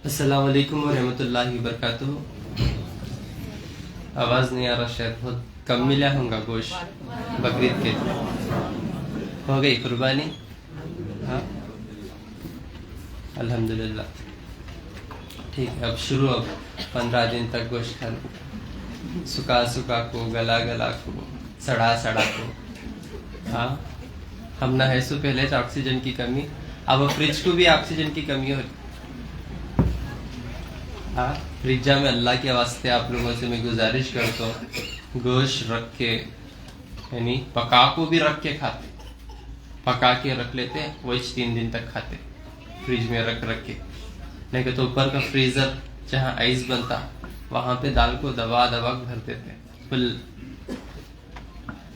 السلام علیکم ورحمۃ اللہ وبرکاتہ. آواز نہیں آ رہا، شاید بہت کم ملا ہوں گا گوشت بقرعید کے. ہو گئی قربانی؟ ہاں الحمدللہ. ٹھیک ہے، اب شروع. اب 15 دن تک گوشت کھانا، سکھا سکھا کو، گلا گلا کو، سڑا سڑا کو. ہاں ہم نہ ہے سو پہلے تو آکسیجن کی کمی، اب فریج کو بھی آکسیجن کی کمی ہو رہی. ہاں فریجا میں اللہ کے واسطے آپ لوگوں سے میں گزارش کرتا ہوں، گوشت رکھ کے، یعنی پکا کو بھی رکھ کے کھاتے، پکا کے رکھ لیتے، وہی 3 دن تک کھاتے فریج میں رکھ کے. نہیں کہ تو اوپر کا فریزر جہاں آئس بنتا وہاں پہ دال کو دبا دبا بھر دیتے فل،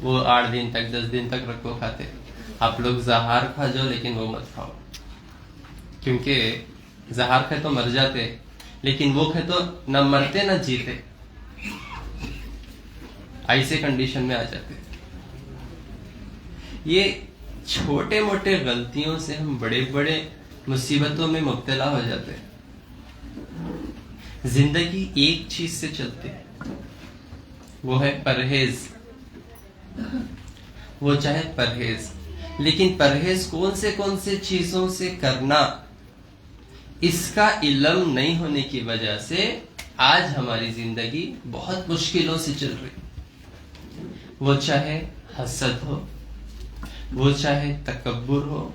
وہ 8 دن تک 10 دن تک رکھو کھاتے. آپ لوگ زہار کھا جاؤ لیکن وہ مت کھاؤ، کیونکہ زہار کھائے تو مر جاتے، لیکن وہ کھائے تو نہ مرتے نہ جیتے، ایسے کنڈیشن میں آ جاتے. یہ چھوٹے موٹے غلطیوں سے ہم بڑے بڑے مصیبتوں میں مبتلا ہو جاتے ہیں. زندگی ایک چیز سے چلتی ہے، وہ ہے پرہیز. وہ چاہے پرہیز، لیکن پرہیز کون سے چیزوں سے کرنا، اس کا علم نہیں ہونے کی وجہ سے آج ہماری زندگی بہت مشکلوں سے چل رہی. وہ چاہے حسد ہو، وہ چاہے تکبر ہو،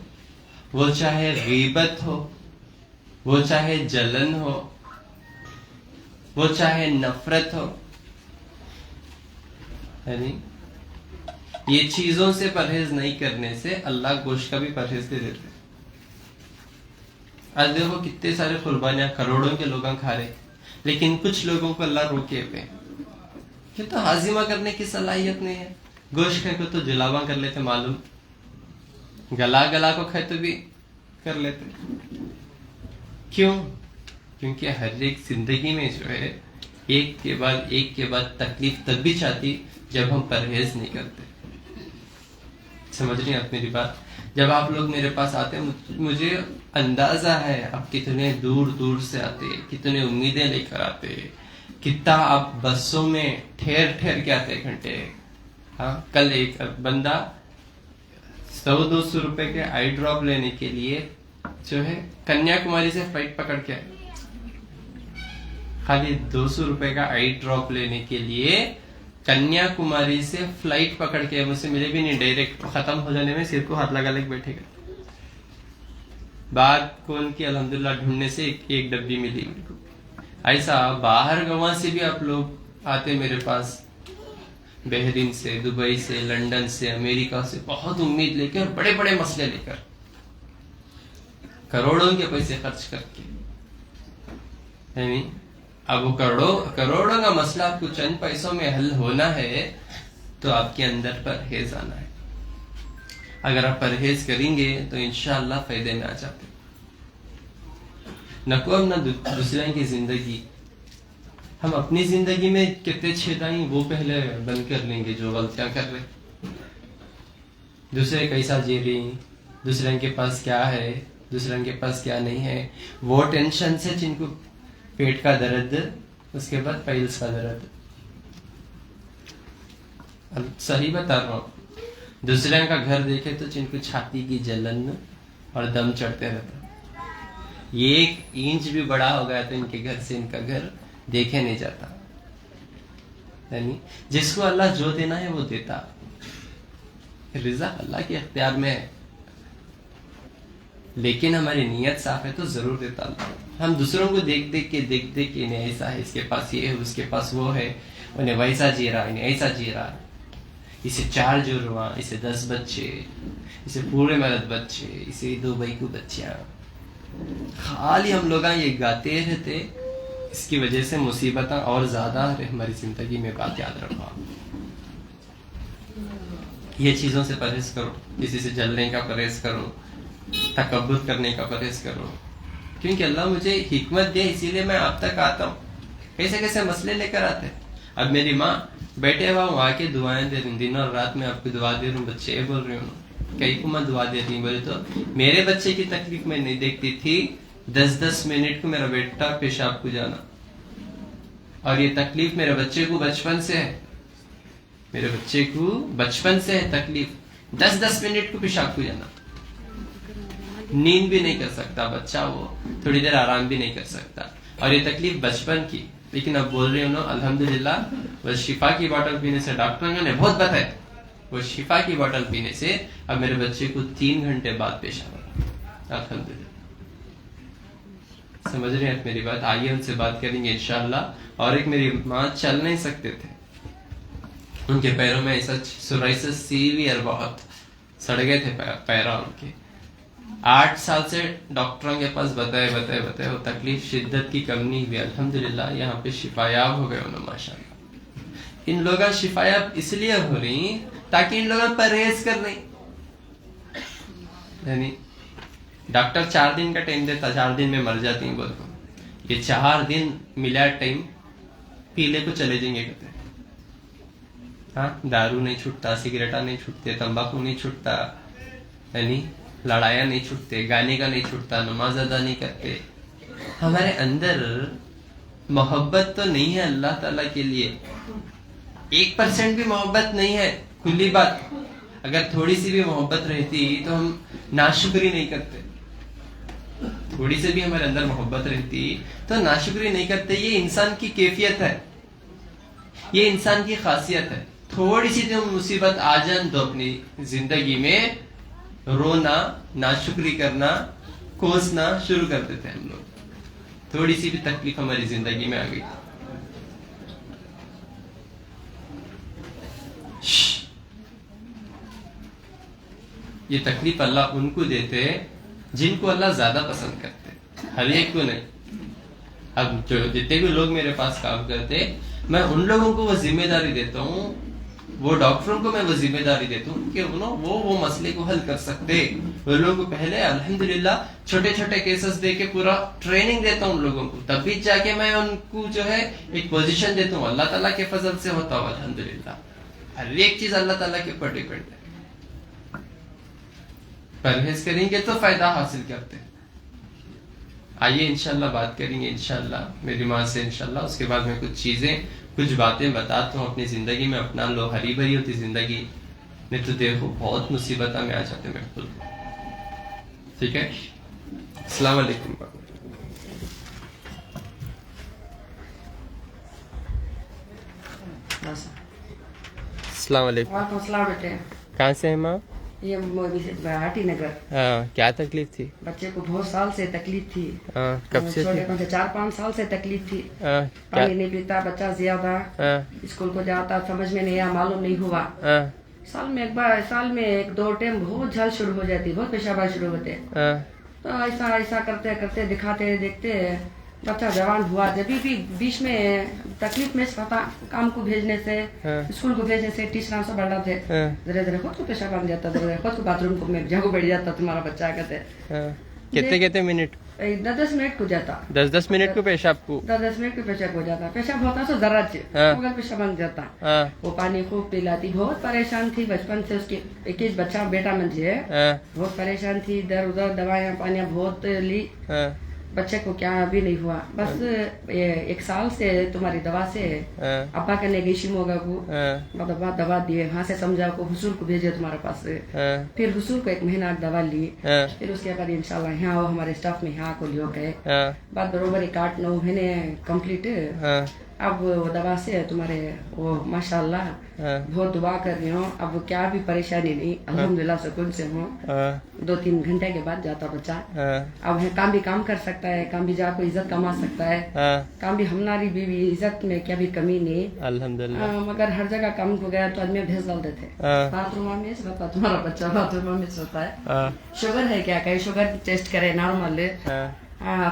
وہ چاہے غیبت ہو، وہ چاہے جلن ہو، وہ چاہے نفرت ہو. یعنی یہ چیزوں سے پرہیز نہیں کرنے سے اللہ گوشت کا بھی پرہیز دے دیتے. آج دیکھو کتنے سارے قربانیاں کروڑوں کے لوگ کھا رہے، لیکن کچھ لوگوں کو اللہ روکے پہ، یہ تو ہاضمہ کرنے کی صلاحیت نہیں ہے. گوشت کھائے کو تو جلاوا کر لیتے، معلوم، گلا گلا کو کھائے تو بھی کر لیتے. کیوں؟ کیونکہ ہر ایک زندگی میں جو ہے ایک کے بعد تکلیف تب بھی چاہتی جب ہم پرہیز نہیں کرتے. سمجھ رہی ہیں آپ میری بات؟ جب آپ لوگ میرے پاس آتے مجھے اندازہ ہے آپ کتنے دور دور سے آتے، کتنے امیدیں لے کر آتے، کتنا آپ بسوں میں ٹھہر ٹھہر کے آتے گھنٹے. ہاں کل ایک بندہ 100-200 روپے کے آئی ڈراپ لینے کے لیے جو ہے کنیا کماری سے فلائٹ پکڑ کے آئے. خالی 200 روپے کا آئی ڈراپ لینے کے لیے کنیا کماری سے فلائٹ پکڑ کے، مجھ سے ملے بھی نہیں، ڈائریکٹ ختم ہو جانے میں سر کو ہاتھ لگا لے کے بیٹھے گئے. بات کون کی الحمدللہ ڈھونڈنے سے ایک ڈبی ملی میرے کو. ایسا باہر گاؤں سے بھی آپ لوگ آتے میرے پاس، بحرین سے، دبئی سے، لندن سے، امریکہ سے، بہت امید لے کے اور بڑے بڑے مسئلے لے کر، کروڑوں کے پیسے خرچ کر کے. یعنی اب وہ کروڑوں کا مسئلہ آپ کو چند پیسوں میں حل ہونا ہے تو آپ کے اندر پرہیز آنا ہے. اگر آپ پرہیز کریں گے تو انشاءاللہ فائدے میں آ جاتے. نہ کو نہ دوسرے کی زندگی، ہم اپنی زندگی میں کتنے چھیدائیں وہ پہلے بند کر لیں گے جو غلطیاں کر رہے. دوسرے کیسا جی رہی، دوسرے کے پاس کیا ہے، دوسرے کے پاس کیا نہیں ہے، وہ ٹینشن سے جن کو پیٹ کا درد، اس کے بعد پیلس کا درد. اب صحیح بتا رہا ہوں، دوسرے کا گھر دیکھے تو جن کو چھاتی کی جلن اور دم چڑھتے رہتا، یہ 1 انچ بھی بڑا ہو گیا تو ان کے گھر سے ان کا گھر دیکھے نہیں جاتا. یعنی جس کو اللہ جو دینا ہے وہ دیتا، رضا اللہ کے اختیار میں ہے، لیکن ہماری نیت صاف ہے تو ضرور دیتا اللہ. ہم دوسروں کو دیکھ دیکھ کے انہیں ایسا ہے، اس کے پاس یہ ہے، اس کے پاس وہ ہے، انہیں ویسا جی رہا، انہیں ایسا جی رہا، اسے 4 جڑواں، اسے 10 بچے، اسے پورے مرد بچے، اسے 2 بھائی کو بچیاں. خالی ہم لوگ یہ گاتے رہتے، اس کی وجہ سے مصیبتیں اور زیادہ ہماری زندگی میں. بات یاد رکھو، یہ چیزوں سے پرہیز کرو، کسی سے جلنے کا پرہیز کرو، تکبر کرنے کا پرہیز کرو. کیونکہ اللہ مجھے حکمت دے، اسی لیے میں آپ تک آتا ہوں. کیسے کیسے مسئلے لے کر آتے. اب میری ماں بیٹھے ہوا ہوں، آ کے دعائیں دے رہی ہوں، دن اور رات میں آپ کو دعا دے رہا ہوں. بچے بول رہی ہوں، کئی کو میں دعا دے رہی ہوں. بولے تو میرے بچے کی تکلیف میں نہیں دیکھتی تھی 10-10 منٹ کو میرا بیٹا پیشاب کو جانا، اور یہ تکلیف میرے بچے کو بچپن سے ہے، میرے بچے کو بچپن سے ہے تکلیف، 10-10 منٹ کو پیشاب کو جانا، نیند بھی نہیں کر سکتا بچہ، وہ تھوڑی دیر آرام بھی نہیں کر سکتا، اور یہ تکلیف بچپن کی. لیکن اب بول رہے ہوں الحمدللہ، وہ شفا کی بوتل پینے سے، ڈاکٹروں نے بہت بتایا، وہ شفا کی بوتل پینے سے اب میرے بچے کو 3 گھنٹے بعد پیشاب آ، الحمدللہ. سمجھ رہے ہیں میری بات؟ آئیے ان سے بات کریں گے انشاءاللہ. اور ایک میری ماں چل نہیں سکتے تھے، ان کے پیروں میں ایسا سورائسس سیویئر، بہت سڑ گئے تھے پیروں ان کے. 8 سال سے ڈاکٹروں کے پاس بتائے وہ تکلیف شدت کی کم نہیں ہوئی. الحمدللہ یہاں پہ شفایاب ہو گئے انہوں ماشاءاللہ. ان لوگوں شفایاب اس لیے ہو رہی تاکہ ان لوگوں پرہیز کر رہی. یعنی ڈاکٹر 4 دن کا ٹائم دیتا، 4 دن میں مر جاتی ہیں، بولتا ہوں یہ 4 دن ملا ٹائم پیلے کو چلے جائیں گے کہتے ہیں. ہاں، دارو نہیں چھوٹتا، سگریٹا نہیں چھوٹتے، تمباکو نہیں چھوٹتا، یعنی لڑائیاں نہیں چھوٹتے، گانے کا نہیں چھوٹتا، نماز ادا نہیں کرتے. ہمارے اندر محبت تو نہیں ہے اللہ تعالیٰ کے لیے، 1% بھی محبت نہیں ہے. کھلی بات، اگر تھوڑی سی بھی محبت رہتی تو ہم ناشکری نہیں کرتے. تھوڑی سی بھی ہمارے اندر محبت رہتی تو ناشکری نہیں کرتے. یہ انسان کی کیفیت ہے، یہ انسان کی خاصیت ہے. تھوڑی سی جو مصیبت آ جان تو اپنی زندگی میں رونا، ناشکری کرنا، کوسنا شروع کر دیتے ہیں ہم لوگ. تھوڑی سی بھی تکلیف ہماری زندگی میں آ گئی. یہ تکلیف اللہ ان کو دیتے جن کو اللہ زیادہ پسند کرتے، ہر ایک کو نہیں. اب جو جتنے بھی لوگ میرے پاس کام کرتے، میں ان لوگوں کو وہ ذمہ داری دیتا ہوں، وہ ڈاکٹروں کو میں وہ ذمہ داری دیتا ہوں کہ وہ مسئلے کو حل کر سکتے. وہ لوگوں کو پہلے الحمدللہ چھوٹے چھوٹے کیسز دے کے پورا ٹریننگ دیتا ہوں ان لوگوں کو، تب بھی جا کے میں ان کو جو ہے ایک پوزیشن دیتا ہوں. اللہ تعالیٰ کے فضل سے ہوتا ہوں الحمدللہ. ہر ایک چیز اللہ تعالیٰ کے اوپر ڈیپینڈ ہے. پرہیز کریں گے تو فائدہ حاصل کرتے. آئیے انشاءاللہ بات کریں گے انشاءاللہ میری ماں سے انشاءاللہ. اس کے بعد میں کچھ باتیں بتاتا ہوں اپنی زندگی میں اپنا لو. ہری بھری ہوتی زندگی نہیں تو دیکھو بہت مصیبتیں میں آ جاتے میں خود. ٹھیک ہے، السلام علیکم. السلام علیکم. وعلیکم السلام بیٹے. کہاں سے ہیں ماں؟ یہ گوہاٹی نگر. ہاں، کیا تکلیف تھی؟ بچے کو بہت سال سے تکلیف تھی. کب سے؟ چھوٹے سے 4-5 سال سے تکلیف تھی. پانی نہیں پیتا بچہ زیادہ، اسکول کو جاتا سمجھ میں نہیں آیا، معلوم نہیں ہوا. سال میں 1-2 ٹائم بہت جھل شروع ہو جاتی، بہت پیشاب شروع ہوتے. تو ایسا کرتے کرتے دکھاتے دیکھتے بچہ جوان ہوا. جب بھی بیچ میں تکلیف میں پتا کام کو بھیجنے سے، اسکول کو بھیجنے سے ٹیچر سے بڑھا تھے، ذرا خود کو پیشاب بن جاتا، خود کو باتھ روم کو میں جگہ بیٹھ جاتا تمہارا بچہ. کتنے منٹ؟ 10 منٹ کو جاتا. 10 منٹ کو پیشاب کو 10 منٹ کو پیشاب ہو جاتا. پیشاب ہوتا تو ذرا مگر پیشاب بن جاتا. وہ پانی خوب پلاتی. بہت پریشان تھی بچپن سے. اس کی 21 بچہ بیٹا مجھے بہت پریشان تھی. ادھر ادھر دوائیاں پانیاں بہت لی. بچے کو کیا ابھی نہیں ہوا. بس 1 سال سے تمہاری دوا سے ابا کرنے گئی شیموگا کو دوا دیے. وہاں سے سمجھا کو حصول کو بھیجے تمہارے پاس. پھر حصول کو 1 مہینہ دوا لی. پھر اس کے بعد انشاءاللہ یہاں آؤ ہمارے اسٹاف میں یہاں کو لیو گئے. بعد برابر 8-9 مہینے کمپلیٹ. اب وہ دوا سے تمہارے وہ ماشاءاللہ بہت دعا کر رہی ہوں. اب کیا بھی پریشانی نہیں، الحمدللہ سکون سے ہوں. 2-3 گھنٹے کے بعد جاتا بچہ. اب کام بھی کام کر سکتا ہے، کام بھی جا کو عزت کما سکتا ہے. کام بھی ہماری بیوی عزت میں کیا بھی کمی نہیں الحمدللہ. مگر ہر جگہ کام کو گیا تو آدمی بھیج ڈال دیتے. باتھ روم میں سوتا تمہارا بچہ، باتھ روم میں سوتا ہے. شوگر ہے کیا کہ شوگر ٹیسٹ کرے نارمل.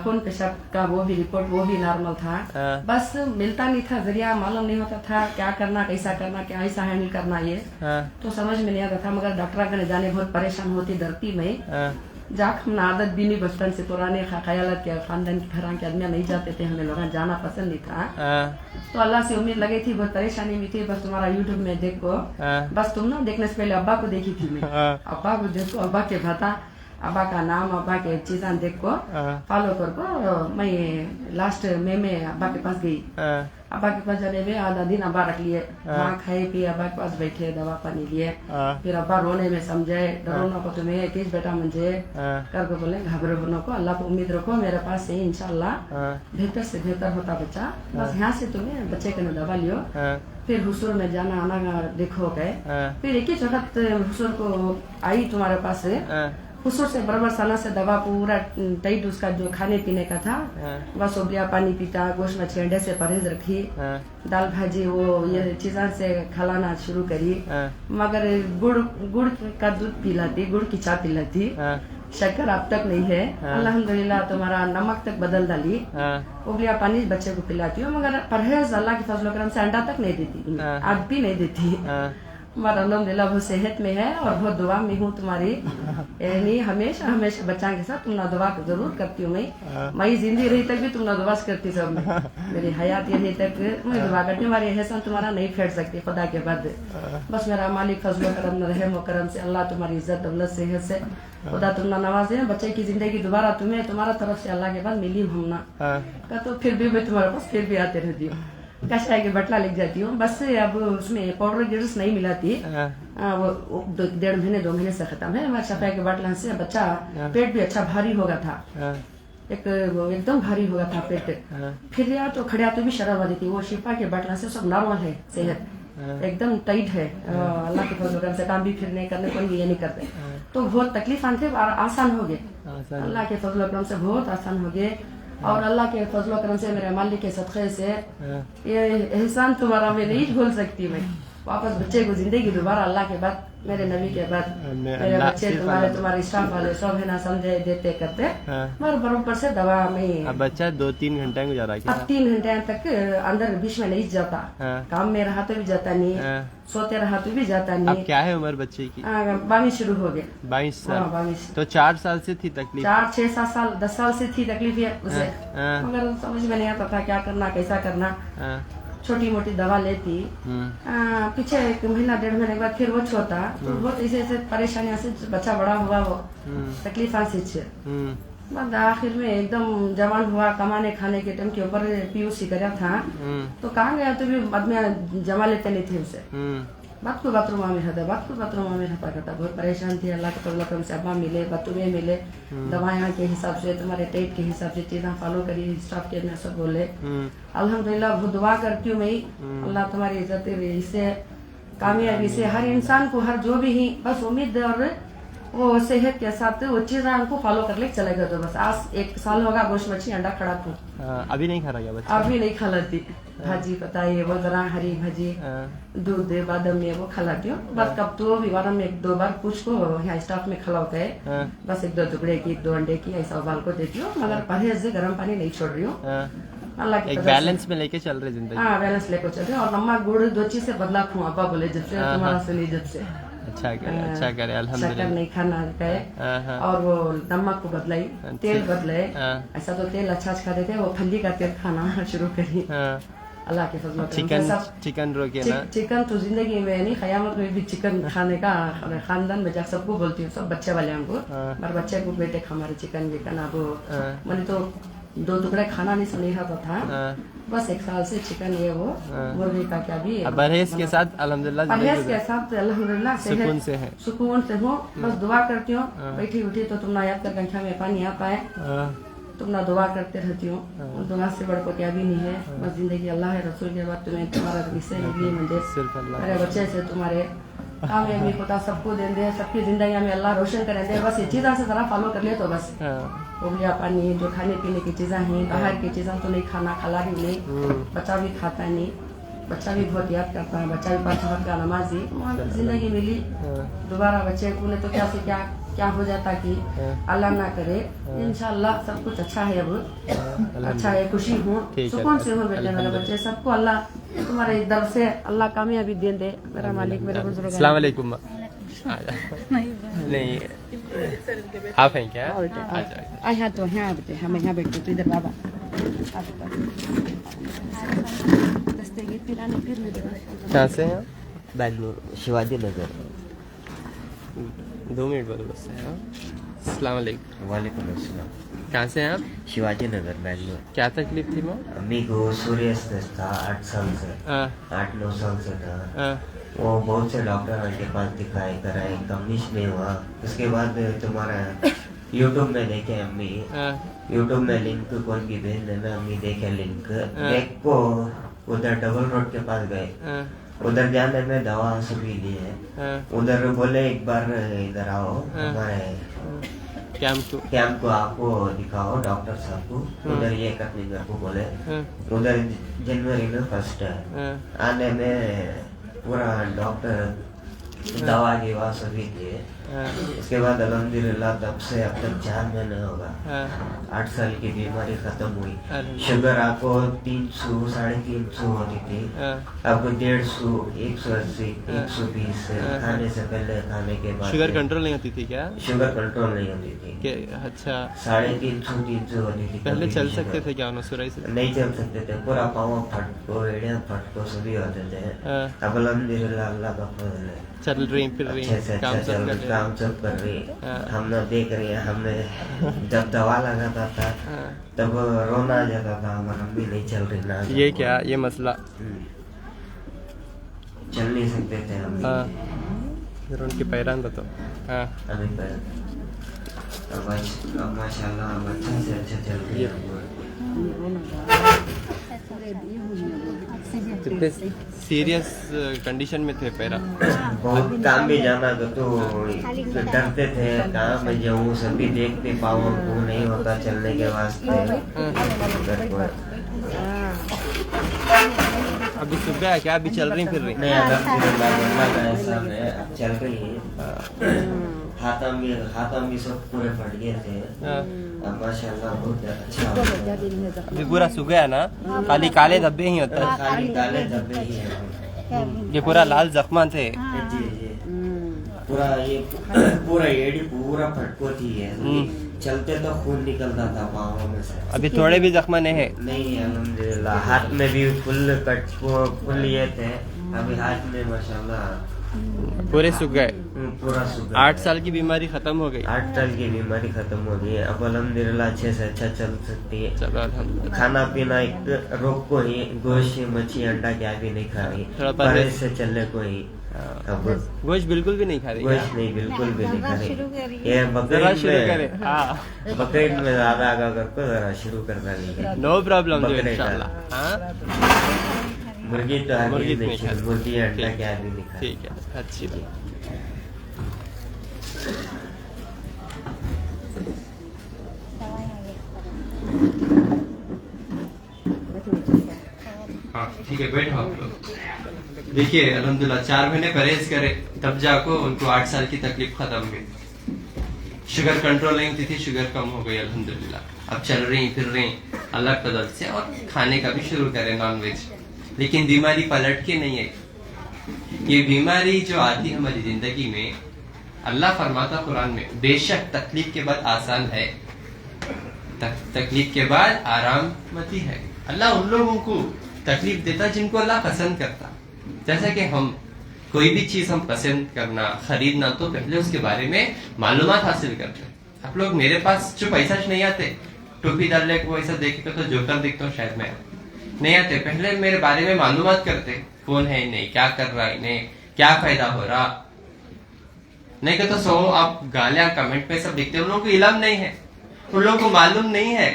خون پیشاب کا وہ بھی رپورٹ وہ بھی نارمل تھا. بس ملتا نہیں تھا ذریعہ، معلوم نہیں ہوتا تھا کیا کرنا، کیسا کرنا، کیا ایسا ہینڈل کرنا. یہ تو سمجھ میں نہیں آتا تھا. مگر ڈاکٹر کے جانے بہت پریشان ہوتی ڈرتی میں. جا ہم عادت بھی نہیں بچپن سے پرانے خیالات کے خاندان کے گھر کے آدمی نہیں جاتے تھے. ہمیں لوگ جانا پسند نہیں تھا. تو اللہ سے امید لگی تھی، بہت پریشانی میں تھی. بس تمہارا یوٹیوب میں دیکھو. بس تم نا دیکھنے سے پہلے ابا کو دیکھی تھی میں. ابا کو دیکھو، ابا کے بتا अब्बा का नाम अब्बा के चीज़ां देख को फॉलो कर को मैं लास्ट में अब्बा के पास गई। अब्बा के पास जाने में आधा दिन अब्बा रख लिए, वहाँ खाए पिए अब्बा के पास बैठे दवा पानी लिए। फिर अब्बा रोने में समझे डरो न को तुम्हें किस बेटा मुझे कर को बोले घबरो बनो को अल्लाह को उम्मीद रखो मेरे पास से इंशाल्लाह बेहतर से बेहतर होता बच्चा, बस यहाँ से तुम्हें बच्चे के दवा लियो। फिर हुसूर में जाना आना देखो गए। फिर एक ही वक्त हुसूर को आई तुम्हारे पास से, हुसूर से बराबर साला से दवा पूरा टाइट उसका जो खाने पीने का था बस हो गया, पानी पीता, गोश्त मछली अंडे से परहेज रखी, दाल भाजी वो ये चीज़ों से खिलाना शुरू करी। मगर गुड़ का दूध पिलाती, गुड़ की चाय पिलाती, शक्कर अब तक नहीं है अल्हम्दुलिल्लाह। तुम्हारा नमक तक बदल डाली, उबलिया पानी बच्चे को पिलाती हूँ, मगर परहेज अल्लाह के फजल करम से अंडा तक नहीं देती, अब भी नहीं देती। मगर अल्हम्दुलिल्लाह बहुत सेहत में है और बहुत दुआ में हूँ तुम्हारी, यानी हमेशा हमेशा बच्चा के साथ तुम ना दुआ जरूर करती हूँ। मैं जिंदगी रही तक भी तुम ना दुआ करती सब, मेरी हयात ये रही तक मैं दुआ करती हूँ। हमारी एहसान तुम्हारा नहीं फेर सकती खुदा के बाद। बस मेरा मालिक फजल करम रहम करम से अल्लाह तुम्हारी इज्जत दौलत सेहत से खुदा तुम ना नवाजे, बच्चे की जिंदगी दोबारा तुम्हें तुम्हारा तरफ से अल्लाह के बाद मिली हम ना का, तो फिर भी मैं तुम्हारे पास फिर भी आते रहती हूँ। कषाय के बटला लिख जाती हूँ बस। अब उसमें पाउडर गिर्स नहीं मिलाती, वो 1.5 महीने 2 महीने से खत्म है। मैं शफा के बटला से बच्चा पेट भी अच्छा भारी होगा था, एकदम भारी होगा था पेट। फिर या तो खड़िया तो भी शर्म आ थी, वो शिफा के बटला से सब नॉर्मल है, सेहत एकदम टाइट है अल्लाह के फजल से। काम भी फिरने करने कोई भी ये नहीं करते, तो बहुत तकलीफ आते और आसान हो गए अल्लाह के फजल करम से, बहुत आसान हो गए। और अल्लाह के फजल करम से मेरे मालिक के सदक़े से ये एहसान तुम्हारा मैं नहीं भूल सकती। मैं वापस बच्चे को जिंदगी दोबारा अल्लाह के बाद, मेरे नबी के बाद मेरे बच्चे तुम्हारे स्टाफ वाले सब है ना समझे देते करते, मगर बराबर से दवा में अब बच्चा 2-3 घंटे गुजारा अब 3 घंटे तक अंदर बीच में नहीं जाता, काम में रहा तो भी जाता नहीं, सोते रहा तो भी जाता नहीं। अब क्या है उम्र बच्चे की? 22 शुरू हो गए। 22 साल? 22। तो 4 साल से थी तकलीफ? 4, 6, 7 साल 10 साल से थी तकलीफ है उसे, मगर समझ में नहीं आता था क्या करना कैसा करना। छोटी मोटी दवा लेती, पीछे 1 महीना 1.5 महीने के बाद फिर वो छोटा, तो बहुत ऐसे ऐसे परेशानियां से बच्चा बड़ा हुआ, वो तकलीफ से बाद आखिर में एकदम जवान हुआ, कमाने खाने के टाइम के ऊपर PUC करा था, तो कहाँ गया तो भी आदमी जमा लेते नहीं थे उसे। बात को बाथरूम में रहता, बात को बाथरूम में रहता करता, बहुत परेशान थी। अल्लाह के फजल करम से अब्बा मिले, बतुए मिले, दवाइयाँ के हिसाब से तुम्हारे टेट के हिसाब से चीज़ें फॉलो करी, स्टाफ के में सब बोले अल्हम्दुलिल्लाह। बहुत दुआ करती हूँ मैं, अल्लाह तुम्हारी इज्जत इससे कामयाबी से हर इंसान को, हर जो भी ही बस उम्मीद और वो सेहत के साथ वो चीज़ें हमको फॉलो कर ले चलेगा। तो बस आज 1 साल होगा गोश्त मछली अंडा खड़ा तू अभी नहीं खा रहा क्या बच्चा? अभी नहीं खिलाती, भाजी पता है वो जरा हरी भाजी दूध दे बादाम में वो खिलाती हूँ बस। कब तो भी वारम में 1-2 बार कुछ को यहाँ स्टाफ में खिलाते है, बस 1-2 टुकड़े की 1-2 अंडे की ऐसा उबाल को देती हूँ, मगर परहेज से गर्म पानी नहीं छोड़ रही हूँ। अल्लाह की एक बैलेंस में लेके चल रहे जिंदगी। हाँ बैलेंस लेकर चल रहे, और नमक गुड़ 2 चीज से बदला खूँ अब्बा बोले जब से तुम्हारा सुनी जब से। अच्छा करे अल्हम्दुलिल्लाह। शक्कर नहीं खाना है, और वो नमक को बदलाई, तेल बदले, ऐसा तो तेल अच्छा खाते थे, वो फली का तेल खाना शुरू करी अल्लाह के फजल। चिकन रोके ना, चिकन तो जिंदगी में नहीं, क़यामत में भी चिकन खाने का खानदान में जा सबको बोलती हूँ, सब बच्चे वाले हमको, मेरे बच्चे को बेटे हमारे चिकन विकन। अब मैंने तो 2 टुकड़े खाना नहीं सुनी रहा था, बस 1 साल से चिकन ये वो मुर्गी का क्या भी परहेज के साथ अल्हम्दुलिल्लाह, परहेज के साथ अल्हम्दुलिल्लाह सुकून से है, सुकून से हूँ। बस दुआ करती हूँ, बैठी उठी तो तुम ना याद कर आँखों में पानी आता है, तुम ना दुआ करते रहती हूँ, दुआ से बढ़ को क्या भी नहीं है। बस जिंदगी अल्लाह है, रसूल के बाद तुम्हें तुम्हारा इससे निकली मुझे, मेरे बच्चे से तुम्हारे कामयाबी होता सबको दे दे, सबकी जिंदगी में अल्लाह रोशन करें दे। बस ये चीज़ें से जरा फॉलो कर ले तो बस उबलिया पानी, जो खाने पीने की चीज़ें हैं, बाहर की चीज़ें तो नहीं खाना, खिला भी नहीं, बच्चा भी खाता नहीं, बच्चा भी बहुत याद करता है, बच्चा भी 5 वक्त का नमाजी। जिंदगी मिली दोबारा बच्चे को, ने तो क्या से क्या हो जाता कि अल्लाह ना करे। इंशाल्लाह सब कुछ अच्छा है, अब अच्छा है, खुशी हूँ, सुकून से हूँ बेटे मेरे बच्चे सबको। अल्लाह तुम्हारे दर से अल्लाह कामयाबी दे दे मेरा मालिक, मेरे बुजुर्ग। अस्सलाम वालेकुम। नहीं आप हैं क्या? यहाँ तो यहाँ बेटे, हम यहाँ बैठते तो इधर बाबा कहाँ से हैं? बैंगलोर शिवाजी नगर। 2 मिनट बोलो बस। अस्सलाम वालेकुम। वालेकुम अस्सलाम। कहाँ से हैं आप? शिवाजी नगर बेंगलोर। क्या तकलीफ थी माँ? अम्मी को सूर्यास्त था 8 साल से, 8-9 साल से था। वो बहुत से डॉक्टर के पास दिखाए कराए, कम नहीं हुआ। उसके बाद तुम्हारा यूट्यूब में देखे अम्मी, यूट्यूब में लिंक कौन की भेज देना, अम्मी देखे लिंक, देख को उधर डबल रोड के पास गए। उधर जाने में दवा सभी ली है। उधर बोले एक बार इधर आओ हमारे कैंप को आपको दिखाओ डॉक्टर साहब को। उधर ये करने मेरे को बोले। उधर जनवरी में फर्स्ट है। आने में पूरा डॉक्टर दवा की वहाँ सभी दिए। उसके बाद अल्हम्दुलिल्लाह तब से अब तक 4 महीने होगा। 8 साल की बीमारी खत्म हुई। शुगर आपको 300 350 होती थी, अब 150 180 120। खाने से पहले खाने के बाद शुगर कंट्रोल नहीं होती थी क्या? शुगर कंट्रोल नहीं होती थी। अच्छा 350 300 होती थी। पहले चल सकते थे क्या नसुराई से? नहीं चल सकते थे, पूरा पाँव फटको एड़ियाँ फटको सभी होते थे। अब अल्हम्दुलिल्लाह अल्लाह का फजल है, चल रही फिर रही, अच्छे से अच्छा चल रही, काम सब कर रही। हमने देख रही है, हमने जब दवा लगाता था तब रोना आ जाता था हमारा, भी नहीं चल रही ना। ये क्या ये मसला? चल नहीं सकते थे हम। जरा उनके पैरान बताओ। अभी पर अब माशाल्लाह अब अच्छा से अच्छा चल रही है। कितने सीरियस कंडीशन में थे पैरा? बहुत काम भी जाना तो डरते थे, कहाँ मैं जाऊँ, सभी देखते पाँव को नहीं होता चलने के वास्ते। अभी सुबह है क्या? अभी चल रही फिर रही? नहीं अल्हम्दुलिल्लाह अल्लाह का एहसान है, अब चल रही है। हाथ भी सब पूरे फट गए थे, अब माशाल्लाह बहुत अच्छा हो गया। अभी पूरा सूख गया ना? खाली काले धब्बे ही होते हैं? खाली काले धब्बे ही हैं। ये पूरा लाल जख्मा थे। जी पूरा ये पूरा एड़ी पूरा फटको थी है। चलते तो खून निकलता था पाँव में से। अभी थोड़े भी जख्मा नहीं है? नहीं अल्हम्दुलिल्लाह, हाथ में भी फुल ये थे, अभी हाथ में माशाल्लाह पूरे सूख गए। पूरा सूख गया। 8 साल की बीमारी खत्म हो गई। 8 साल की बीमारी खत्म हो गई है, अब अल्हम्दुलिल्लाह अच्छे से अच्छा चल सकती है। चलो अल्हम्दुलिल्लाह। खाना पीना एक रोक को ही, गोश्त मच्छी अंडा क्या भी नहीं खा रही, थोड़ा परहेज से चलने को ही। अब गोश्त बिल्कुल भी नहीं खा रही? गोश्त नहीं, बिल्कुल भी नहीं खा रही। ये जरा शुरू करें। बकरीद में ज्यादा आगा करके जरा शुरू करना नहीं। नो प्रॉब्लम जो बकरे का। इंशाल्लाह। मुर्गी तो मुर्गी नहीं नहीं खाती, खाती। मुर्गी अंडा ठीक। क्या भी नहीं खाती। ठीक है अच्छी बात। हाँ ठीक है, बैठो आप लोग। देखिए अल्हम्दुलिल्लाह 4 महीने परहेज करे तब जाको उनको 8 साल की तकलीफ खत्म हुई। शुगर कंट्रोल नहीं होती थी, शुगर कम हो गई अल्हम्दुलिल्लाह। अब चल रही फिर रही अल्लाह के फजल से, और खाने का भी शुरू करें नॉन वेज। लेकिन बीमारी पलट के नहीं है। ये बीमारी जो आती है हमारी जिंदगी में, अल्लाह फरमाता कुरान में, बेशक तकलीफ के बाद आसान है, तकलीफ के बाद आराम मती है। अल्लाह उन लोगों को तकलीफ देता जिनको अल्लाह पसंद करता। जैसा कि हम कोई भी चीज हम पसंद करना खरीदना तो पहले उसके बारे में मालूमात हासिल करते हैं। आप लोग मेरे पास जो पैसा नहीं आते, टोपी डालने को ऐसा देखे तो जोकर दिखता हूँ शायद, मैं नहीं आते, पहले मेरे बारे में मालूमात करते, कौन है इन्हें, क्या कर रहा है इन्हें, क्या फायदा हो रहा। नहीं कहते 100 आप गालियां कमेंट पे सब दिखते, उन लोगों को इल्म नहीं है, उन लोगों को मालूम नहीं है।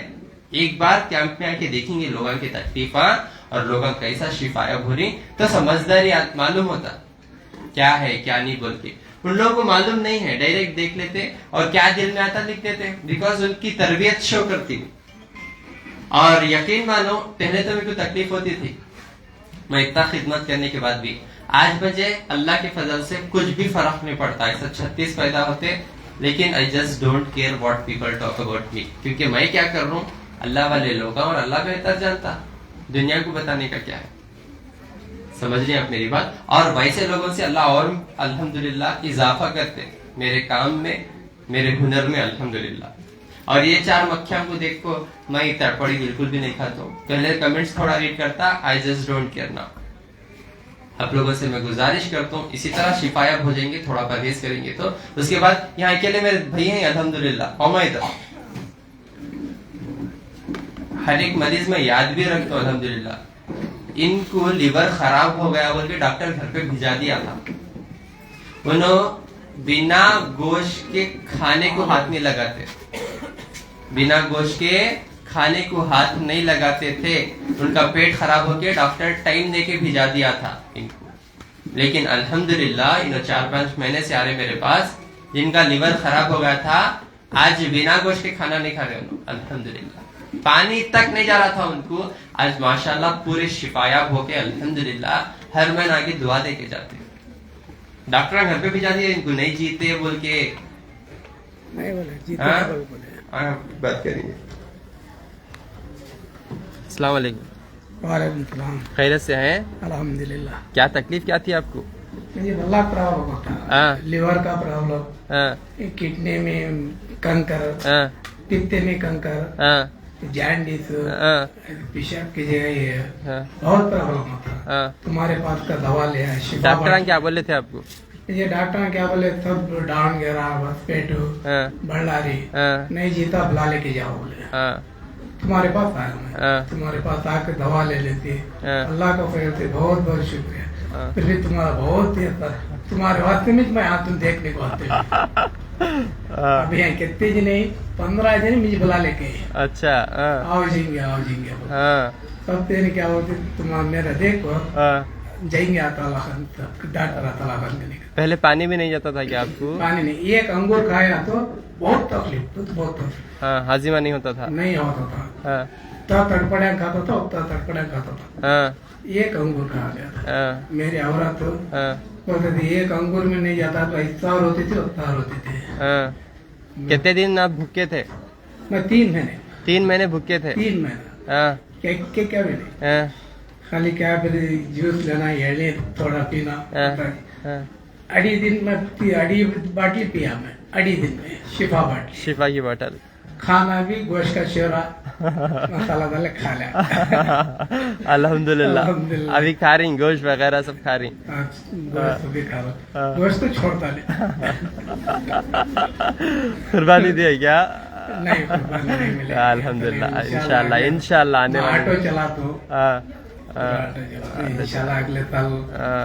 एक बार कैंप में आके देखेंगे लोगों की तकलीफा और लोगों कैसा शिफाया हो रही, तो समझदारी मालूम होता क्या है क्या नहीं बोल के। उन लोगों को मालूम नहीं है, डायरेक्ट देख लेते और क्या दिल में आता लिख देते, बिकॉज उनकी तरबियत शो करती। और यकीन मानो पहले तो मेरे को तकलीफ होती थी, मैं इतना खिदमत करने के बाद भी आज मुझे अल्लाह के फजल से कुछ भी फर्क नहीं पड़ता। ऐसा 36 पैदा होते, लेकिन I just don't care what people talk about me, क्योंकि मैं क्या कर रहा हूँ अल्लाह वाले लोग और अल्लाह बेहतर जानता, दुनिया को बताने का क्या है। समझ रहे हैं आप मेरी बात? और वैसे लोगों से अल्लाह और अल्हम्दुलिल्लाह इजाफा करते मेरे काम में, मेरे हुनर में अल्हम्दुलिल्लाह। और ये 4 मक्खियां को देखो, मैं तड़पड़ी बिल्कुल भी नहीं खाता हूँ। पहले कमेंट्स थोड़ा रीड करता, I just don't care now. آپ لوگوں سے میں گزارش کرتا ہوں اسی طرح شفایاب ہو جائیں گے, تھوڑا پرہیز کریں گے تو اس کے بعد یہاں اکیلے میرے بھائی ہیں الحمدللہ. قوما ادھر, ہر ایک مریض میں یاد بھی رکھتا ہوں الحمدللہ. ان کو لیور خراب ہو گیا بول کے ڈاکٹر گھر پہ بھیجا دیا تھا. انہوں بنا گوشت کے کھانے کو ہاتھ نہیں لگاتے, بنا گوشت کے کھانے کو ہاتھ نہیں لگاتے تھے. ان کا پیٹ خراب ہو کے ڈاکٹر ٹائم دے کے بھیجا دیا تھا ان کو. لیکن الحمدللہ انہوں 4-5 مہینے سے آ رہے میرے پاس, جن کا لیور خراب ہو گیا تھا آج بنا گوشت کے کھانا نہیں کھا رہے انہوں الحمدللہ. پانی تک نہیں جا رہا تھا ان کو, آج ماشاءاللہ پورے شفایاب ہو کے الحمدللہ ہر مہینہ آگے دعا دے کے جاتے. ڈاکٹر گھر پہ بھیجا دیا ان کو, نہیں جیتے بول کے. بات کریں گے. السلام علیکم. وعلیکم السلام. خیریت سے ہیں؟ الحمدللہ. کیا تکلیف کیا تھی آپ کو؟ مجھے اللہ پرابلم ہوتا, لیور کا پرابلم, کڈنی میں کنکر, پتے میں کنکر, جانڈس, پیشاب کی جگہ یہ بہت پرابلم ہوتا. تمہارے پاس کا دوا لیا, ڈاکٹر کیا بولے تھے آپ کو؟ یہ ڈاکٹر کیا بولے, سب ڈاؤن گرا, بس پیٹ بڑھاری, نہیں جیتا بلا لے کے جاؤ بولے. تمہارے پاس آیا میں, تمہارے پاس آ کے دوا لے لیتی. اللہ کا فضل سے بہت بہت شکریہ. پھر بھی تمہارا بہت ہی تمہارے واسطے میں میں آتا ہوں دیکھنے کو آتے. ابھی یہاں کتنے جی نہیں, 15 جنے مجھے بلا لے کے. اچھا, آؤ جائیں گے, آؤ جائیں گے. سب تیرے کیا ہوتے تمہارا میرا دیکھو جائیں گے. آتا ڈاکٹر آتا کرنے. پہلے پانی بھی نہیں جاتا تھا کیا آپ کو؟ پانی نہیں, ایک انگور کھایا تو بہت تکلیف, بہت تکلیف. ہاضمہ نہیں ہوتا تھا, نہیں ہوتا تھا. تڑپڑیاں کھاتا تھا, تڑپڑیاں کھاتا تھا. ایک انگور کھا گیا تھا. میری عورت بولتے تھے ایک انگور میں نہیں جاتا تو افطار ہوتی تھی, افطار ہوتی تھی. کتنے دن آپ بھوکے تھے؟ میں 3 مہینے. 3 مہینے بھوکے تھے؟ 3 مہینے کیا بھی نہیں, خالی کیا پھر جوس لینا, یہ تھوڑا پینا. اڑی دن میں اڑی باٹل پیا میں, اڑی دن میں شفا باٹل, شفا کی بوتل. کھانا بھی گوشت کا شورا مسالہ ڈال کھا لیا. الحمدللہ. ابھی کھا رہی ہیں گوشت وغیرہ سب کھا رہی ہیں؟ گوشت بھی کھا رہا, گوشت تو چھوڑتا نہیں. قربانی دی ہے کیا؟ نہیں, قربانی نہیں ملے. الحمدللہ. انشاءاللہ انشاءاللہ آنے والے. آٹو چلا تو انشاءاللہ اگلے سال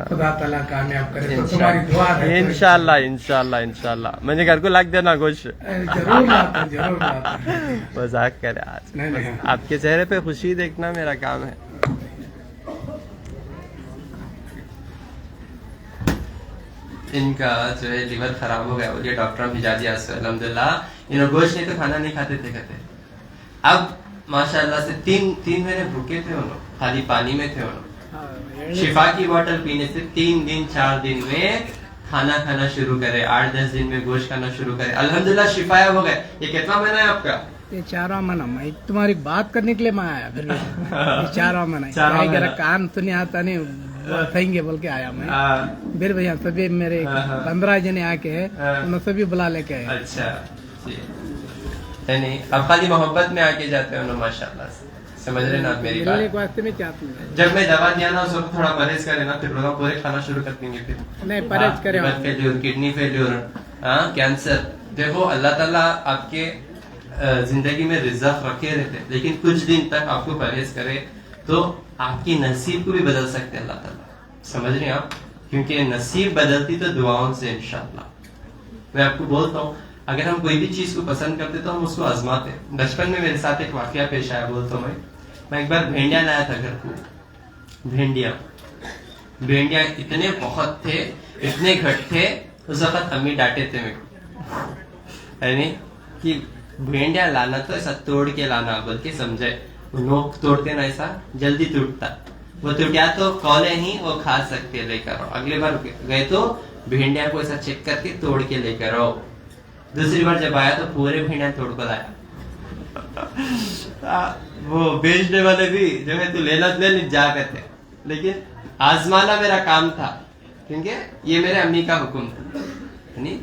خدا تعالیٰ کامیاب کرے تو تمہاری دعا ہے. انشاءاللہ انشاءاللہ انشاءاللہ. مجھے گھر کو لگ دینا گوشت. ضرور لاتا, ضرور لاتا. مذاق کرے آج. آپ کے چہرے پہ خوشی دیکھنا میرا کام ہے. ان کا جو ہے لیور خراب ہو گیا, یہ ڈاکٹر بھیجا دیا الحمدللہ. انہوں گوشت نہیں تو کھانا نہیں کھاتے تھے کہتے. اب ماشاءاللہ سے 3 مہینے بھوکے تھے انہوں, خالی پانی میں تھے انہوں. شفا کی بوتل پینے سے 3 دن 4 دن میں کھانا کھانا شروع کرے, 8-10 دن میں گوشت کھانا شروع کرے. الحمدللہ شفایاب ہو گئے. یہ کتنا مہینہ ہے آپ کا؟ یہ 4واں مہینہ. میں تمہاری بات کرنے کے لیے میں آیا. پھر 4واں مہینہ کام تو نہیں آتا, نہیں بول کے آیا میں. پھر بھیا سبھی میرے 15 جنے آ کے انہوں سبھی بلا لے کے آئے. اچھا نہیں, اب خالی محبت میں آ کے جاتے ہیں ماشاءاللہ سے. سمجھ رہے نا آپ میری بات؟ جب میں دوا دیا نا اس وقت تھوڑا پرہیز کرے نا, پھر روزہ پورے کھانا شروع کر دیں گے. پھر نہیں پرہیز کرے. Failure, kidney failure, cancer. دیکھو اللہ تعالیٰ آپ کے زندگی میں رزق رکھے رہتے, لیکن کچھ دن تک آپ کو پرہیز کرے تو آپ کی نصیب کو بھی بدل سکتے اللہ تعالیٰ. سمجھ رہے ہیں آپ؟ کیونکہ نصیب بدلتی تو دعاؤں سے انشاءاللہ. میں آپ کو بولتا ہوں اگر ہم کوئی بھی چیز کو پسند کرتے تو ہم اس کو آزماتے. بچپن میں میرے ساتھ ایک واقعہ پیش آیا, بولتا ہوں میں ایک بار بھینڈیاں لایا تھا گھر کو. بھینڈیاں اتنے بہت تھے, اتنے گھٹ تھے, اس وقت امی ڈانٹے تھے میرے کو, یعنی کہ بھینڈیاں لانا تو ایسا توڑ کے لانا بول کے سمجھے. نوک توڑتے نا ایسا جلدی ٹوٹتا, وہ ٹوٹیا تو کولے ہی وہ کھا سکتے, لے کر آؤ. اگلے بار گئے تو بھینڈیاں کو ایسا چیک کر کے توڑ کے لے کر آؤ. دوسری بار جب آیا تو پورے بھینڈیاں توڑ کر آیا. وہ بیچنے والے بھی جو ہے تو لینا لے جا کرتے, لیکن آزمانا میرا کام تھا کیونکہ یہ میرے امی کا حکم تھا.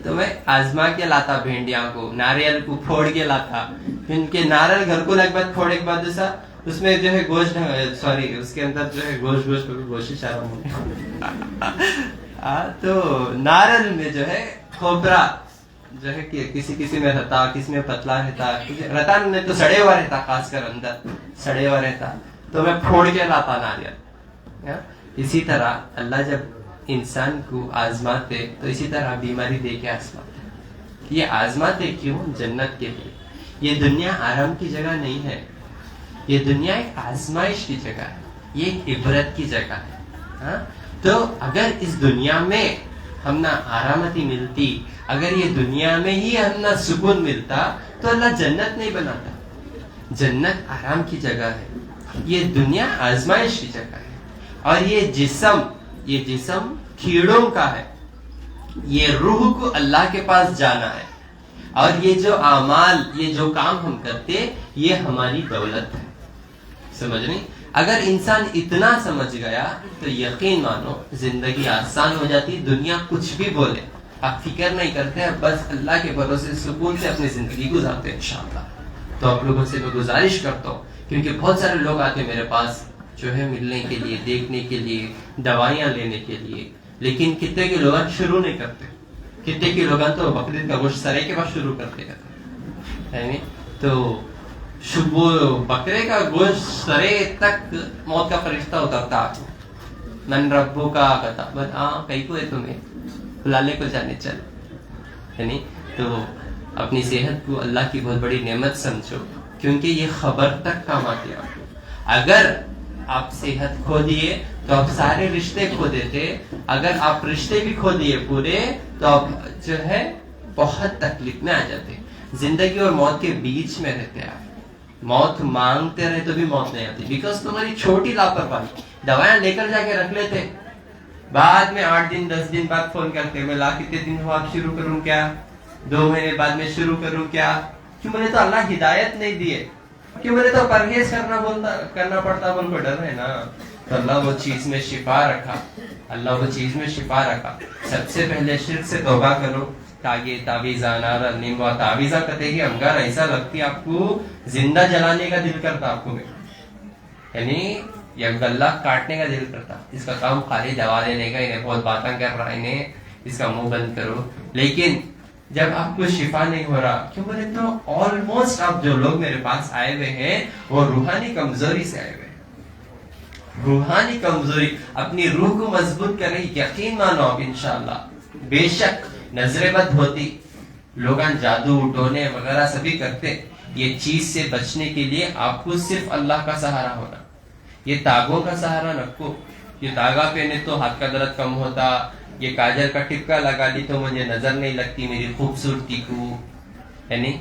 تو میں آزما کے لاتا بھینڈیاں کو, ناریل کو پھوڑ کے لاتا. پھر ان کے ناریل گھر کو لگ بھگ پھوڑے کے بعد اس میں جو ہے گوشت سوری اس کے اندر جو ہے گوشت شارا تو نارل میں جو ہے کھوپرا جو ہے کہ کسی میں رہتا، کسی میں پتلا رہتا، رہتا نہیں تو سڑے ہوا رہتا، خاص کر اندر سڑے ہوا رہتا، تو میں پھوڑ کے لاتا ناریل. اسی طرح اللہ جب انسان کو آزماتے تو اسی طرح بیماری دے کے آزماتے. یہ آزماتے کیوں؟ جنت کے لیے. یہ دنیا آرام کی جگہ نہیں ہے، یہ دنیا ایک آزمائش کی جگہ ہے، یہ ایک عبرت کی جگہ ہے. تو اگر اس دنیا میں ہم نہ آرامتی ملتی، اگر یہ دنیا میں ہی ہم نہ سکون ملتا تو اللہ جنت نہیں بناتا. جنت آرام کی جگہ ہے، یہ دنیا آزمائش کی جگہ ہے. اور یہ جسم کیڑوں کا ہے، یہ روح کو اللہ کے پاس جانا ہے. اور یہ جو اعمال، یہ جو کام ہم کرتے، یہ ہماری دولت ہے. سمجھ نہیں؟ اگر انسان اتنا سمجھ گیا تو یقین مانو زندگی آسان ہو جاتی. دنیا کچھ بھی بولے آپ فکر نہیں کرتے، بس اللہ کے بھروسے سکون سے اپنی زندگی گزارتے انشاءاللہ. تو آپ لوگوں سے میں گزارش کرتا ہوں، کیونکہ بہت سارے لوگ آتے میرے پاس جو ہے ملنے کے لیے، دیکھنے کے لیے، دوائیاں لینے کے لیے، لیکن کتنے کے لوگ شروع نہیں کرتے. کتنے کے لوگ تو بقرعید کا گوشت سرے کے بعد شروع کرتے ہیں. تو بکرے کا گوشت سرے تک موت کا فرشتہ اترتا. من ربو کا کئی کو ہے تمہیں لالے کو جانے چل. یعنی تو اپنی صحت کو اللہ کی بہت بڑی نعمت سمجھو، کیونکہ یہ خبر تک کام آتی ہے. اگر آپ صحت کھو دیے تو آپ سارے رشتے کھو دیتے. اگر آپ رشتے بھی کھو دیے پورے تو آپ جو ہے بہت تکلیف میں آ جاتے. زندگی اور موت کے بیچ میں رہتے آپ. موت مانگتے رہے تو بھی موت نہیں آتی، بیکاز تمہاری چھوٹی لاپرواہی. دوائیاں لے کر جا کے رکھ لیتے، بعد میں 8 دن 10 دن بعد فون کرتے، میں لا کتنے دن ہوا آپ شروع کروں کیا، 2 مہینے بعد میں شروع کروں کیا. کیوں؟ میں نے تو اللہ ہدایت نہیں دیے، کہ میں نے تو پرہیز کرنا پڑتا، بول کو ڈر ہے نا. تو اللہ وہ چیز میں شفا رکھا، اللہ وہ چیز میں شفا رکھا. سب سے پہلے شرک سے توبہ کرو. تعویذہ نارا نیموا تعویذہ کہتے ہی انگار ایسا لگتی آپ کو زندہ جلانے کا دل کرتا آپ کو، یعنی یہ گلہ کاٹنے کا دل کرتا. اس کا کام خالی دوا دینے کا، انہیں بہت باتیں کر رہا ہے، انہیں اس کا منہ بند کرو. لیکن جب آپ کو شفا نہیں ہو رہا، کیوں بولے تو آلموسٹ آپ جو لوگ میرے پاس آئے ہوئے ہیں وہ روحانی کمزوری سے آئے ہوئے ہیں. روحانی کمزوری، اپنی روح کو مضبوط کر رہی. یقین مانو آپ انشاءاللہ. بے شک نظر بد ہوتی، لوگاں جادو ٹونے وغیرہ سبھی کرتے. یہ چیز سے بچنے کے لیے آپ کو صرف اللہ کا سہارا ہونا. یہ تاگوں کا سہارا رکھو. یہ تاگا پہنے تو ہاتھ کا درد کم ہوتا، یہ کاجل کا ٹپکا لگا لی تو مجھے نظر نہیں لگتی میری خوبصورتی کو، یعنی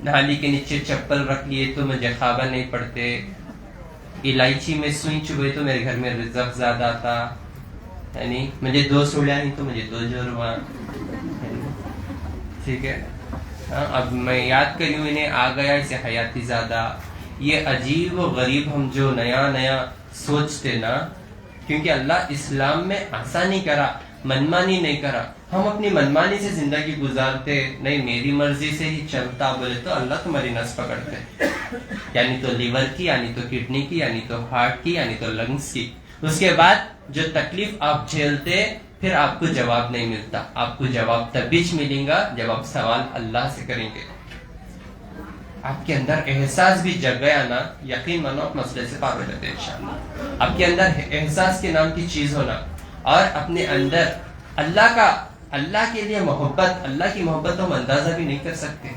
نالی کے نیچے چپل رکھ لیے تو مجھے خوابہ نہیں پڑتے. الائچی میں سوئی چبھے تو میرے گھر میں رزق زیادہ تھا، یعنی مجھے 2 سوڑیاں نہیں تو مجھے 2 جوڑواں. ٹھیک ہے، اب میں یاد کریوں انہیں آ گیا اسے حیاتی زیادہ. یہ عجیب و غریب ہم جو نیا سوچتے نا، کیونکہ اللہ اسلام میں آسانی کرا، منمانی نہیں کرا. ہم اپنی منمانی سے زندگی گزارتے، نہیں میری مرضی سے ہی چلتا بولے تو اللہ تمہاری نس پکڑتے، یعنی تو لیور کی، یعنی تو کڈنی کی، یعنی تو ہارٹ کی، یعنی تو لنگس کی. اس کے بعد جو تکلیف آپ جھیلتے پھر آپ کو جواب نہیں ملتا. آپ کو جواب تبھی ملے گا جب آپ سوال اللہ سے کریں گے. آپ کے اندر احساس بھی جگ گیا نا، یقین مانو آپ مسئلے سے پار ہو جاتے ہیں انشاءاللہ. آپ کے اندر احساس کے نام کی چیز ہونا، اور اپنے اندر اللہ کے لیے محبت. اللہ کی محبت ہم اندازہ بھی نہیں کر سکتے.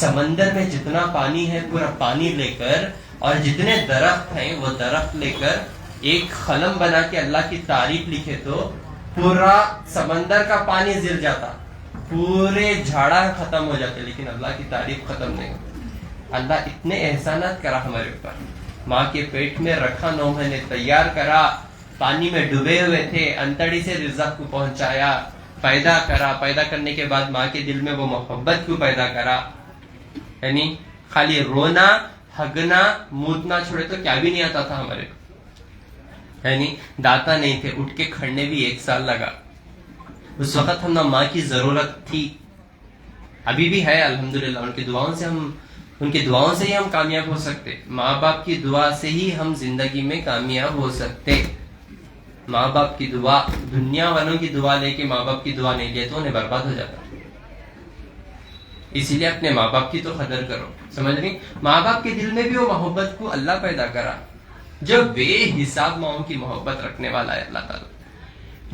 سمندر میں جتنا پانی ہے پورا پانی لے کر، اور جتنے درخت ہیں وہ درخت لے کر ایک قلم بنا کے اللہ کی تعریف لکھے تو پورا سمندر کا پانی گر جاتا، پورے جھاڑا ختم ہو جاتے، لیکن اللہ کی تعریف ختم نہیں ہوتی. اللہ اتنے احسانات کرا ہمارے اوپر. ماں کے پیٹ میں رکھا 9 مہینے، تیار کرا، پانی میں ڈوبے ہوئے تھے، انتڑی سے رزق کو پہنچایا، پیدا کرا. پیدا کرنے کے بعد ماں کے دل میں وہ محبت کو پیدا کرا. یعنی خالی رونا، ہگنا، مودنا چھوڑے تو کیا بھی نہیں آتا تھا ہمارے. یعنی داتا نہیں تھے، اٹھ کے کھڑنے بھی 1 سال لگا. اس وقت ہم نہ ماں کی ضرورت تھی، ابھی بھی ہے الحمدللہ. ان کی دعاؤں سے ہم ان کی دعاؤں سے ہی ہم کامیاب ہو سکتے. ماں باپ کی دعا سے ہی ہم زندگی میں کامیاب ہو سکتے. ماں باپ کی دعا, دنیا والوں کی دعا لے کے ماں باپ کی دعا نہیں لے تو انہیں برباد ہو جاتا. اسی لیے اپنے ماں باپ کی تو قدر کرو. سمجھ رہی؟ ماں باپ کے دل میں بھی وہ محبت کو اللہ پیدا کرا جو بے حساب ماؤں کی محبت رکھنے والا ہے اللہ تعالیٰ.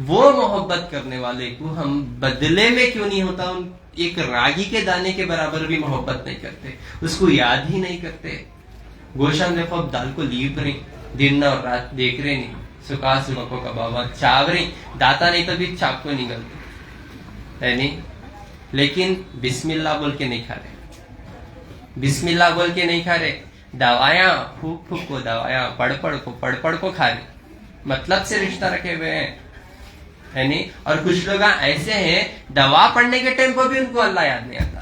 وہ محبت کرنے والے کو ہم بدلے میں کیوں نہیں ہوتا, ایک راگی کے دانے کے برابر بھی محبت نہیں کرتے, اس کو یاد ہی نہیں کرتے. گوشان دیکھو اب دال کو لیپ رہی, دن اور رات دیکھ رہے نہیں, سکا سکو کبابا چاو رہی, داتا نہیں تو بھی چاپ کو نکلتے ہے نہیں. لیکن بسم اللہ بول کے نہیں کھا رہے, بسم اللہ بول کے نہیں کھا رہے. دوایاں پھوک پھوک کو دوایاں, پڑھ پڑھ کو کھا رہے, مطلب سے رشتہ رکھے ہوئے ہیں ہے نہیں. اور کچھ لوگ ایسے ہیں دوا پڑھنے کے ٹائم کو بھی ان کو اللہ یاد نہیں آتا.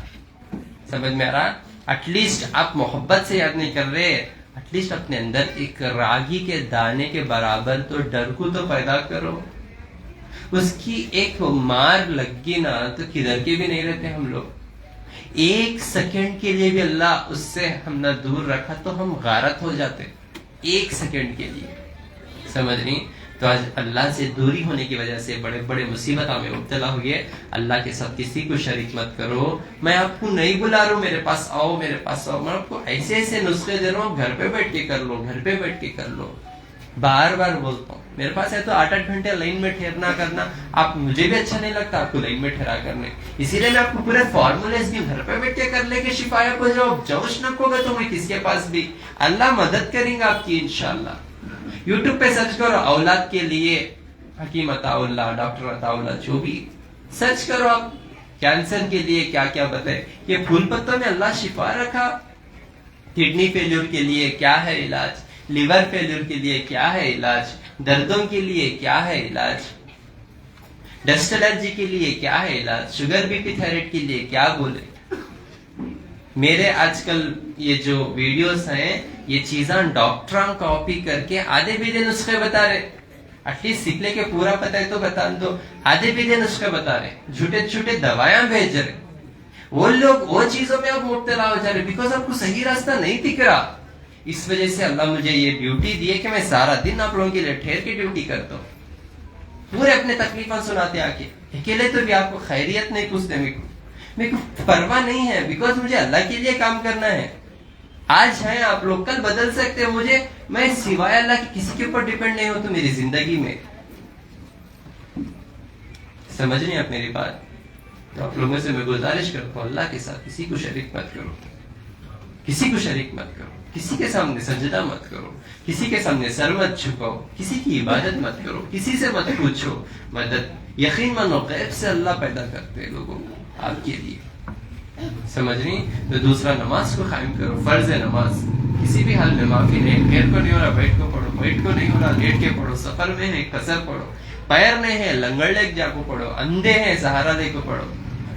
سمجھ میں آ رہا؟ ایٹ لیسٹ آپ محبت سے یاد نہیں کر رہے, ایٹ لیسٹ اپنے اندر ایک راگی کے دانے کے برابر تو ڈر کو تو پیدا کرو. اس کی ایک مار لگ گئی نا تو کدھر کے بھی نہیں رہتے ہم لوگ. ایک سیکنڈ کے لیے بھی اللہ اس سے ہم نہ دور رکھا تو ہم غارت ہو جاتے, ایک سیکنڈ کے لیے. سمجھ نہیں؟ تو آج اللہ سے دوری ہونے کی وجہ سے بڑے بڑے مصیبتوں میں مبتلا ہوئے. اللہ کے ساتھ کسی کو شریک مت کرو. میں آپ کو نہیں بلا رہا ہوں میرے پاس آؤ, میرے پاس آؤ. میں آپ کو ایسے ایسے نسخے دے رہا ہوں, گھر پہ بیٹھ کے کر لو, گھر پہ بیٹھ کے کر لو. بار بار بولتا ہوں, میرے پاس ہے تو 8-8 گھنٹے لائن میں ٹھہرنا کرنا. آپ مجھے بھی اچھا نہیں لگتا آپ کو لائن میں ٹھہرا کرنے, اسی لیے میں آپ کو پورے فارمولیز بھی گھر پہ بیٹھ کے کر لے کے شفایاب ہو جاؤ. جوش نہ ہوگا تو میں کس کے پاس بھی, اللہ مدد کریں گا آپ کی انشاءاللہ. یوٹیوب پہ سرچ کرو اولاد کے لیے حکیم عطا اللہ, ڈاکٹر عطا اللہ, جو بھی سرچ کرو آپ. کینسر کے لیے کیا کیا بتائے, یہ پھول پتوں میں اللہ شفا رکھا. کڈنی فیلور کے لیے کیا ہے علاج, لیور فیلور کے لیے کیا ہے علاج, دردوں کے لیے کیا ہے علاج, ڈسٹ الرجی کے لیے کیا ہے علاج, شوگر بی پی تھائرائیڈ کے لیے کیا بولے. میرے آج کل یہ جو ویڈیوز ہیں یہ چیزاں ڈاکٹراں کاپی کر کے آدھے بیدے نسخے بتا رہے. ایٹ لیسٹ سیکھ لے کے پورا پتہ ہے تو بتا دو. آدھے بیدے نسخے بتا رہے, جھوٹے چھوٹے دوائیاں بھیج رہے. وہ لوگ وہ چیزوں میں اب مبتلا ہو جا رہے بیکاز آپ کو صحیح راستہ نہیں دکھ رہا. اس وجہ سے اللہ مجھے یہ ڈیوٹی دی ہے کہ میں سارا دن آپ لوگوں کے لیے ٹھہر کے ڈیوٹی کرتا ہوں. پورے اپنے تکلیفاں سناتے آ کے, اکیلے تو بھی آپ کو خیریت نہیں پوچھتے. میرے کو پرواہ نہیں ہے بیکاز مجھے اللہ کے لیے کام کرنا ہے. آج ہیں آپ لوگ, کل بدل سکتے ہیں مجھے. میں سوائے اللہ کے کسی کے اوپر ڈیپینڈ نہیں ہوتا میری زندگی میں. سمجھ نہیں آپ میری بات؟ تو آپ لوگوں سے میں گزارش کرتا ہوں اللہ کے ساتھ کسی کو شریک مت کرو, کسی کو شریک مت کرو, کسی کے سامنے سجدہ مت کرو, کسی کے سامنے سر مت جھکاؤ, کسی کی عبادت مت کرو, کسی سے مت پوچھو مدد. یقین مانو غیب سے اللہ پیدا کرتے ہیں لوگوں کو آپ کے لیے. سمجھ رہی؟ تو دوسرا نماز کو قائم کرو, فرض ہے نماز. کسی بھی حال میں معافی نہیں, پیر کو نہیں ہو رہا بیٹھ کو پڑھو, بیٹھ کو نہیں ہو رہا لیٹ کے پڑھو, سفر میں ہے قصر پڑھو, پیر نہیں ہے لنگڑ لے جا کو پڑھو, اندھے ہیں سہارا لے کو پڑھو.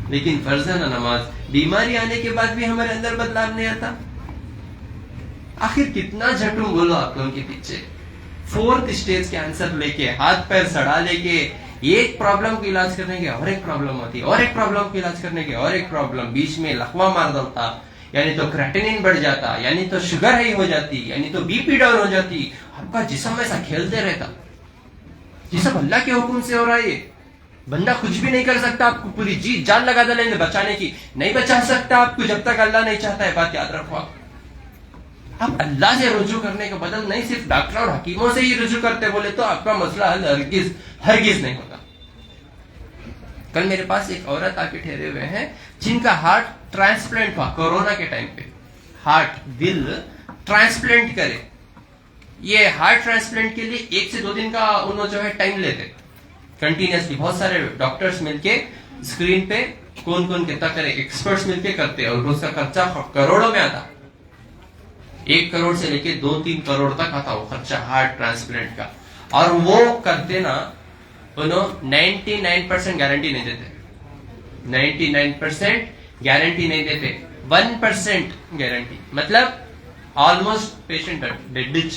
لیکن فرض ہے نا نماز. بیماری آنے کے بعد بھی ہمارے اندر بدلاؤ نہیں آتا. آخر کتنا جھٹوں بولو آپ لوگوں کے پیچھے. 4th اسٹیج کینسر لے کے, ہاتھ پیر سڑا لے کے, ایک پرابلم کو علاج کرنے کے اور ایک پرابلم ہوتی, اور ایک پرابلم کو علاج کرنے کے اور ایک پرابلم, بیچ میں لقوہ مار ڈالتا, یعنی تو کریٹینین بڑھ جاتا, یعنی تو شوگر ہائی ہو جاتی, یعنی تو بی پی ڈاؤن ہو جاتی. آپ کا جسم ایسا کھیلتے رہتا. یہ سب اللہ کے حکم سے ہو رہا ہے. بندہ کچھ بھی نہیں کر سکتا آپ کو پوری جی جان لگا دے لیں بچانے کی, نہیں بچا سکتا آپ کو جب تک اللہ نہیں چاہتا ہے. بات یاد رکھو آپ اللہ سے رجوع کرنے کے بدل نہیں صرف ڈاکٹر اور حکیموں سے ہی رجوع کرتے بولے تو آپ کا مسئلہ حل ہرگز نہیں ہوگا. کل میرے پاس ایک عورت آ کے ٹھہرے ہوئے ہیں جن کا ہارٹ ٹرانسپلانٹ ہوا کورونا کے ٹائم پہ. ہارٹ دل ٹرانسپلانٹ کرے, یہ ہارٹ ٹرانسپلانٹ کے لیے 1 سے 2 دن کا انہوں جو ہے ٹائم لیتے کنٹینیوسلی. بہت سارے ڈاکٹرز مل کے اسکرین پہ کون کون کتنا کرے, ایکسپرٹس مل کے کرتے, اور اس کا خرچہ کروڑوں میں آتا. 1 کروڑ سے لے کے 2-3 کروڑ تک آتا وہ خرچہ ہارٹ ٹرانسپلانٹ کا. اور وہ کرتے نا انہوں 99% گارنٹی نہیں دیتے, 99% گارنٹی نہیں دیتے, 1% گارنٹی, مطلب آلموسٹ پیشنٹ ڈیڈ.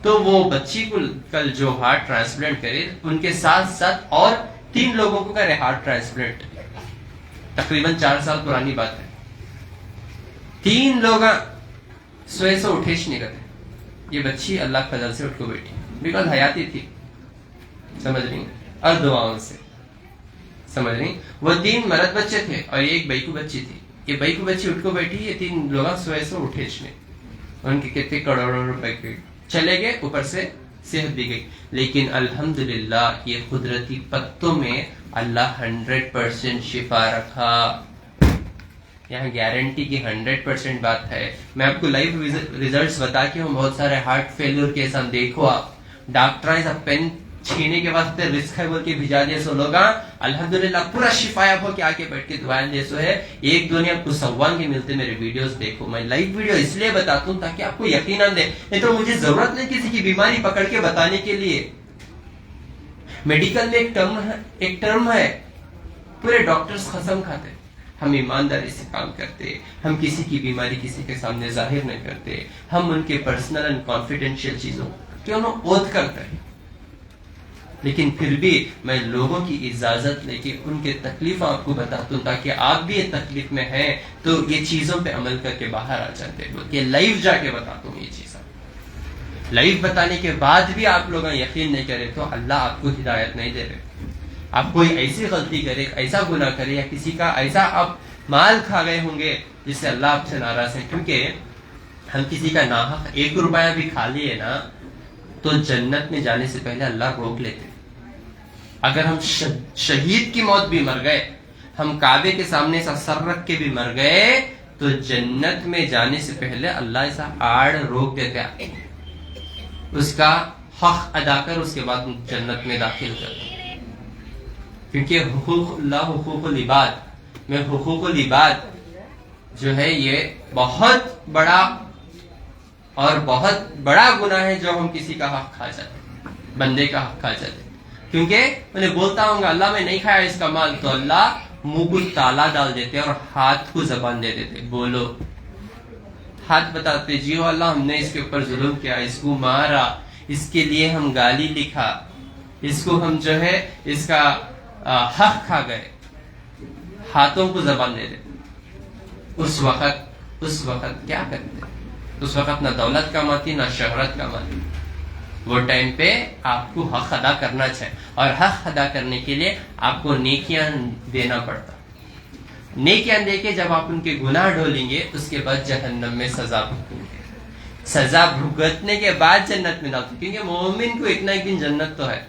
تو وہ بچی کو کل جو ہارٹ ٹرانسپلانٹ کرے ان کے ساتھ ساتھ اور 3 لوگوں کو کرے ہارٹ ٹرانسپلانٹ. تقریباً 4 سال پرانی بات ہے. 3 लोग सोए से उठे ही नहीं करते. ये बच्ची अल्लाह के फजल से उठ को बैठी बिकॉज हयाती थी, समझ रही, और दुआओं से, समझ रही. वो 3 मर्द बच्चे थे और एक बैकू बच्ची थी. ये बैकू बच्ची उठ को बैठी, ये 3 लोग सोए से उठे ही नहीं. उनके कितने करोड़ों रुपए के चले गए, ऊपर से सेहत भी गई. लेकिन अल्हम्दुलिल्लाह ये कुदरती पत्तों में अल्लाह 100% शिफा रखा. यहाँ गारंटी की 100% बात है. मैं आपको लाइव रिजल्ट्स बता के हूँ. बहुत सारे हार्ट फेलियर केस हम देखो, आप डॉक्टर सब पेन छीने के वास्ते रिस्क है बोल के भिजा दिए सो लोग अल्हम्दुलिल्लाह पूरा शिफायाब हो के आके बैठ के दुआएं दे सो है. एक दुनिया आपको सवान के मिलते मेरे वीडियोस देखो. मैं लाइव वीडियो इसलिए बताता हूँ ताकि आपको यकीन दे, नहीं तो मुझे जरूरत नहीं किसी की बीमारी पकड़ के बताने के लिए. मेडिकल में एक टर्म है, पूरे डॉक्टर्स कसम खाते, हम ईमानदारी से काम करते, हम किसी की बीमारी किसी के सामने जाहिर नहीं करते, हम उनके पर्सनल एंड कॉन्फिडेंशियल चीजों क्यों ना ओत करते हैं. लेकिन फिर भी मैं लोगों की इजाजत लेके उनके तकलीफ आपको बताता हूँ ताकि आप भी ये तकलीफ में हैं तो ये चीजों पे अमल करके बाहर आ जाते हैं. ये लाइव जाके बताता हूँ ये चीज. लाइव बताने के बाद भी आप लोग यकीन नहीं करे तो अल्लाह आपको हिदायत नहीं दे रहे. आप कोई ऐसी गलती करे, ऐसा गुनाह करे, या किसी का ऐसा आप माल खा गए होंगे जिससे अल्लाह आपसे नाराज है. क्योंकि हम किसी का नाहक 1 रुपया भी खा लिए ना तो जन्नत में जाने से पहले अल्लाह रोक लेते. अगर हम शहीद की मौत भी मर गए, हम काबे के सामने ऐसा सर रख के भी मर गए तो जन्नत में जाने से पहले अल्लाह ऐसा आड़ रोक देते, उसका हक अदा कर, उसके बाद जन्नत में दाखिल कर. क्योंकि हुकूकुल इबाद में हुकूकुल इबाद जो है ये बहुत बड़ा और बहुत बड़ा गुनाह है जो हम किसी का हक खा जाते, बंदे का हक खा जाते. क्योंकि उन्हें बोलता हूँ अल्लाह मैं नहीं खाया इसका माल, तो अल्लाह मुंह को ताला डाल देते और हाथ को जबान दे देते. बोलो, हाथ बताते जी हो अल्लाह हमने इसके ऊपर जुल्म किया, इसको मारा, इसके लिए हम गाली लिखा, इसको हम जो है इसका हक खा गए, हाथों को जबान दे देते. उस वक्त क्या करते? उस वक्त ना दौलत कमाती ना शहरत कमाती. वो टाइम पे आपको हक अदा करना चाहिए और हक अदा करने के लिए आपको नेकियां देना पड़ता. नेकियां देके जब आप उनके गुनाह ढोलेंगे उसके बाद जहन्नम में सजा भुगतेंगे. सजा भुगतने के बाद जन्नत में डालते, क्योंकि मोमिन को इतना एक दिन जन्नत तो है.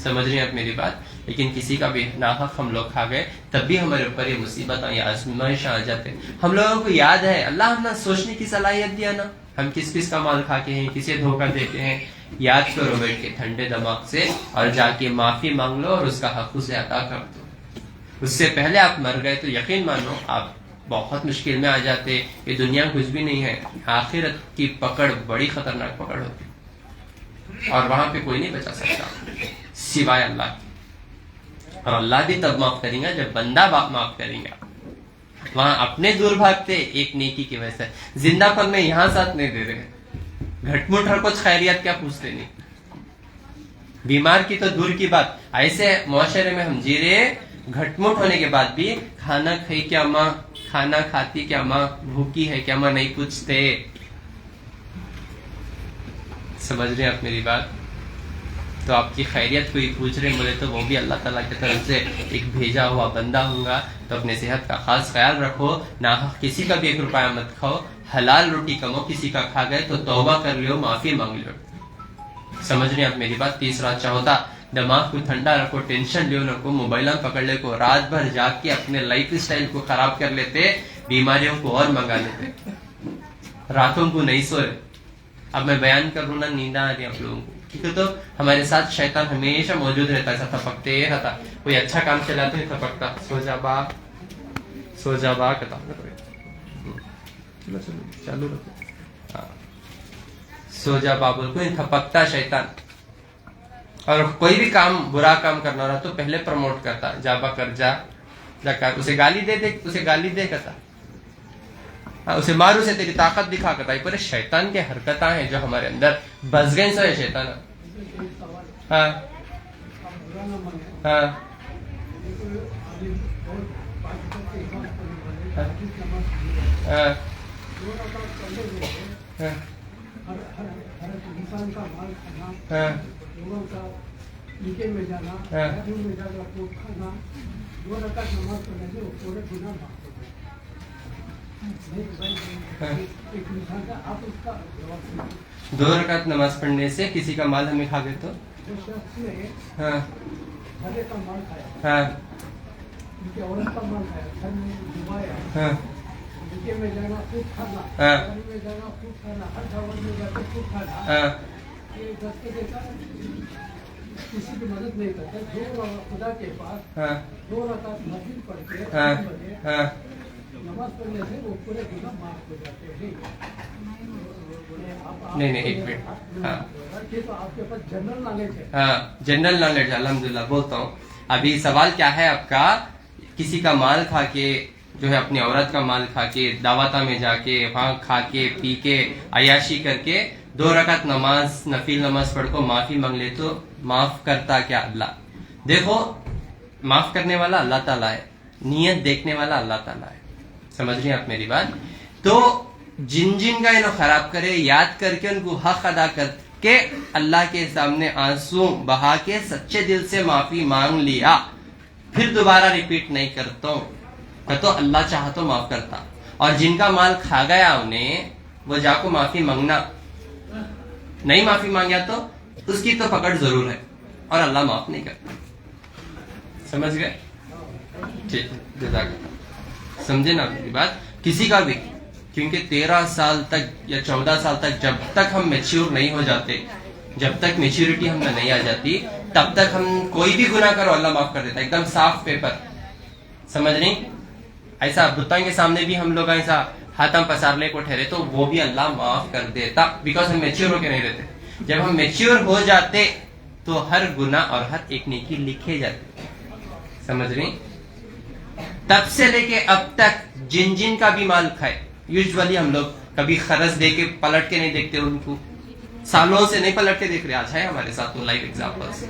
समझ रहे हैं आप मेरी बात. लेकिन किसी का भी नाहक हम लोग खा गए तब भी हमारे ऊपर ये मुसीबत और ये आजमाइश आ जाते. हम लोगों को याद है अल्लाह हमने सोचने की सलाहियत दिया ना, हम किस किस का माल खा के हैं, किसे धोखा देते हैं. याद करो बैठ के ठंडे दिमाग से और जाके माफी मांग लो और उसका हक उसे अदा कर दो. उससे पहले आप मर गए तो यकीन मानो आप बहुत मुश्किल में आ जाते. ये दुनिया कुछ भी नहीं है, आखिरत की पकड़ बड़ी खतरनाक पकड़ होती और वहां पे कोई नहीं बचा सकता सिवाय अल्लाह की. और अल्लाह भी तब माफ करेगा जब बंदा माफ करेगा. वहां अपने दूर भागते एक नेकी की वजह से. जिंदापन में यहाँ साथ नहीं दे रहे, घटमुट हर कुछ खैरियत क्या पूछते नहीं. बीमार की तो दूर की बात, ऐसे मुआशरे में हम जी रहे, घटमुट होने के बाद भी खाना खाई क्या माँ, खाना खाती क्या माँ, भूखी है क्या माँ नहीं पूछते. समझ रहे आप मेरी बात. तो आपकी खैरियत कोई पूछ रहे बोले तो वो भी अल्लाह ताला की तरफ से एक भेजा हुआ बंदा होगा. तो अपने सेहत का खास ख्याल रखो, ना किसी का भी 1 रुपया मत खाओ, हलाल रोटी कमाओ. किसी का खा गए तो तौबा कर लियो, माफी मांग लो. समझ रहे आप मेरी बात. तीसरा चौथा, दिमाग को ठंडा रखो, टेंशन लियो नको, मोबाइल पकड़ ले को, रात भर जाग के अपने लाइफ स्टाइल को खराब कर लेते, बीमारियों को और मंगा लेते, रातों को नहीं सोए. अब मैं बयान कर रहा ना, नींद आ रही आप लोगों को. ठीक है, तो हमारे साथ शैतान हमेशा मौजूद रहता है, ऐसा थपकते रहता. कोई अच्छा काम चलाते हैं थपकता, सो जा बा कहता. चलो चालू रखो. सो जा बा बोल कोई थपकता शैतान. और कोई भी काम बुरा काम करना रहा तो पहले प्रमोट करता, जाबा कर जा कर, उसे गाली दे कहता. उसे मारू से तेरी ताकत दिखा करता. ये पूरे शैतान के हरकतां हैं जो हमारे अंदर बस गए सो है शैतान. हाँ हाँ ہاں انسان کا مال کھانا، ہاں لوگوں کا نیچے میں جانا، بیڈروم میں جانا، فوڈ کھانا، 2 رکعت نماز پڑھنے سے وہ پورے گناہ معاف ہو جاتے ہیں۔ ایک انسان کا آپ اس کا جواب دیں۔ 2 رکعت نماز پڑھنے سے کسی کا مال ہمیں کھا گئے تو جو شخص نے ہاں گھر کا مال کھایا، ہاں ان کی عورت کا مال کھایا، گھر میں ڈبایا، ہاں نیچے میں جانا، خود کھانا، ہاں۔ گھر میں جانا، خود کھانا، ہر دعوت میں جا کے خود کھانا، ہاں یہ دستے دیتا کسی کی مدد نہیں کرتا، جو خدا کے پاس ہاں 2 رکعت مسجد پڑھ کے ہاں 3 بجے ہاں نماز پڑھنے سے وہ پورے گناہ معاف ہو جاتے ہیں۔ نہیں ایک منٹ ہاں یہ تو آپ کے پاس جنرل نالج ہے۔ ہاں جنرل نالج الحمدللہ بولتا ہوں۔ ابھی سوال کیا ہے آپ کا؟ کسی کا مال کھا کے جو ہے اپنی عورت کا مال کھا کے دعوتہ میں جا کے وہاں کھا کے پی کے عیاشی کر کے 2 رکعت نماز نفل نماز پڑھ کو معافی مانگ لے تو معاف کرتا کیا اللہ؟ دیکھو معاف کرنے والا اللہ تعالیٰ ہے، نیت دیکھنے والا اللہ تعالیٰ ہے، سمجھ رہی ہیں آپ میری بات؟ تو جن کا انہوں خراب کرے یاد کر کے ان کو حق ادا کر کے اللہ کے سامنے آنسو بہا کے سچے دل سے معافی مانگ لیا، پھر دوبارہ ریپیٹ نہیں کرتا ہوں تو اللہ چاہا تو معاف کرتا، اور جن کا مال کھا گیا انہیں وہ جا کو معافی مانگنا، نہیں معافی مانگیا تو اس کی تو پکڑ ضرور ہے اور اللہ معاف نہیں کرتا، سمجھ گئے؟ ٹھیک ہے جزاک اللہ۔ سمجھے نا میری بات؟ کسی کا بھی، کیونکہ 13 سال تک یا 14 سال تک جب تک ہم میچیور نہیں ہو جاتے، جب تک میچیورٹی ہم میں نہیں آ جاتی، تب تک ہم کوئی بھی گناہ کرو اللہ معاف کر دیتا، ایک دم صاف پیپر، سمجھ نہیں؟ ایسا بتوں کے سامنے بھی ہم لوگ ایسا ہاتھم پسارنے کو ٹھہرے تو وہ بھی اللہ معاف کر دیتا، بیکاز ہم میچیور ہو کے نہیں رہتے۔ جب ہم میچیور ہو جاتے تو ہر گناہ اور ہر ایک نیکی لکھے جاتے، سمجھ رہی؟ تب سے لے کے اب تک جن کا بھی مال کھائے، یوزولی ہم لوگ کبھی خرچ دے کے پلٹ کے نہیں دیکھتے، ان کو سالوں سے نہیں پلٹ کے دیکھ رہے، آج ہے ہمارے ساتھ وہ لائف ایگزامپلس۔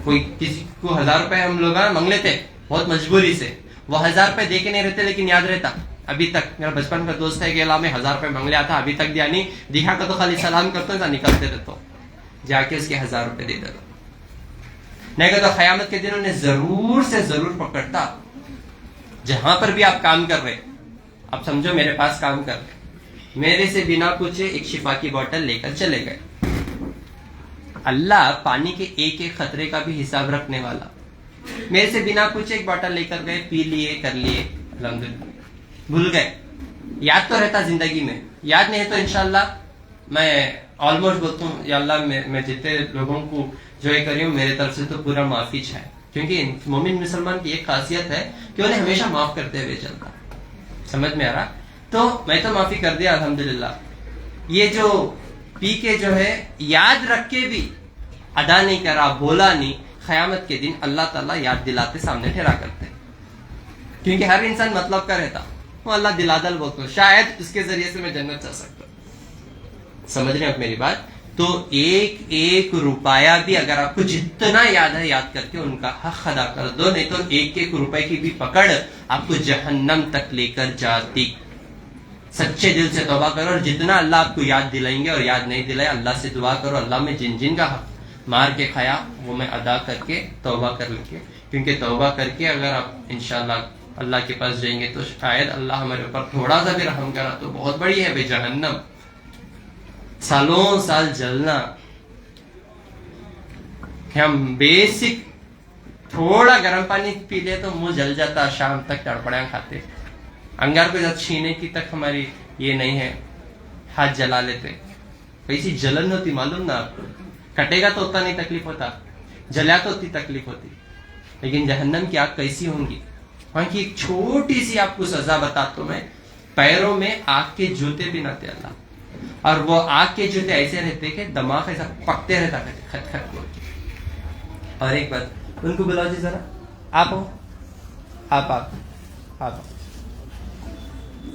کوئی کسی کو 1000 روپے ہم لوگ مانگ لیتے بہت مجبوری سے، وہ 1000 روپے دے کے نہیں رہتے لیکن یاد رہتا ابھی تک۔ میرا بچپن کا دوست ہے کہ میں 1000 روپے مانگ لیا تھا، ابھی تک دیا نہیں، دکھا کر تو خالی سلام کرتا ہوں، نکلتے رہتا ہوں، جا کے اس کے 1000 روپے دے دیتا، نہیں کہ تو قیامت کے دن انہیں ضرور سے ضرور پکڑتا۔ جہاں پر بھی آپ کام کر رہے، اب سمجھو میرے پاس کام کر رہے، میرے سے بنا پوچھے ایک شفا کی بوتل لے کر چلے گئے، اللہ پانی کے ایک قطرے کا بھی حساب رکھنے والا، میرے سے بنا پوچھے ایک بوتل لے کر گئے، پی لیے کر لیے، الحمدللہ بھول گئے، یاد تو رہتا زندگی میں، یاد نہیں ہے تو انشاءاللہ میں آلموسٹ بولتا ہوں یا اللہ میں جتنے لوگوں کو جو یہ کری ہوں میرے طرف سے تو پورا معافی چاہے، کیونکہ مومن مسلمان کی ایک خاصیت ہے کہ انہیں ہمیشہ معاف کرتے ہوئے چلتا، سمجھ میں آ رہا؟ تو میں تو معافی کر دیا الحمدللہ۔ یہ جو پی کے جو ہے یاد رکھ کے بھی ادا نہیں کرا، بولا نہیں، قیامت کے دن اللہ تعالیٰ یاد دلاتے سامنے ٹھہرا کرتے، کیونکہ ہر انسان مطلب کا رہتا، وہ اللہ دلا دل بولتا ہوں، شاید اس کے ذریعے سے میں جنت جا سکتا، سمجھ رہے ہیں آپ میری بات؟ تو ایک روپیہ بھی اگر آپ کو جتنا یاد ہے یاد کر کے ان کا حق ادا کر دو، نہیں تو 1 روپے کی بھی پکڑ آپ کو جہنم تک لے کر جاتی۔ سچے دل سے توبہ کرو، اور جتنا اللہ آپ کو یاد دلائیں گے اور یاد نہیں دلائے اللہ سے دعا کرو، اللہ میں جن کا حق مار کے کھایا وہ میں ادا کر کے توبہ کر لیں گے، کیونکہ توبہ کر کے اگر آپ انشاءاللہ اللہ کے پاس جائیں گے تو شاید اللہ ہمارے اوپر تھوڑا سا بھی رحم کرا تو بہت بڑی ہے بھائی جہنم، سالوں سال جلنا۔ ہم بیسک تھوڑا گرم پانی پی لے تو منہ جل جاتا، شام تک تڑپڑیاں کھاتے، انگار کو جب چھینے کی تک ہماری یہ نہیں ہے، ہاتھ جلا لیتے، ایسی جلن ہوتی معلوم نا آپ کو، کٹے گا تو اتنا نہیں تکلیف ہوتا، جلا تو اتنی تکلیف ہوتی، لیکن جہنم کی آگ کیسی ہوں گی؟ وہاں کی ایک چھوٹی سی آپ کو سزا بتاتا ہوں میں، پیروں میں آگ کے جوتے بھی نہ تھے اللہ، اور وہ آگ کے جوتے ایسے رہتے کہ دماغ ایسا پکتے رہتا خط خط بول کے۔ اور ایک بات ان کو بلاؤ جی ذرا، آپ ہو، آپ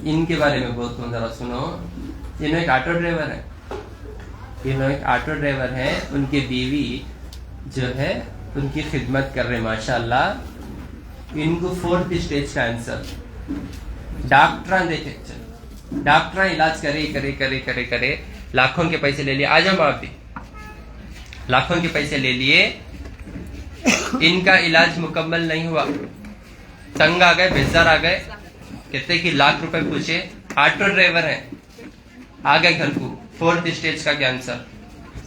ان کے بارے میں بولتا ہوں ذرا سنو، یہ ایک آٹو ڈرائیور ہے، ان کی بیوی جو ہے ان کی خدمت کر رہے ماشاءاللہ، ان کو 4th اسٹیج کینسر، डॉक्टर देखे चलो, डॉक्टर इलाज करे करे करे करे करे, लाखों के पैसे ले लिए, आ जाओ आप भी, लाखों के पैसे ले लिए, इनका इलाज मुकम्मल नहीं हुआ, तंग आ गए, बेजार आ गए, कहते कि लाख रुपए पूछे, ऑटो ड्राइवर है, आ गए घर को, 4th स्टेज का कैंसर,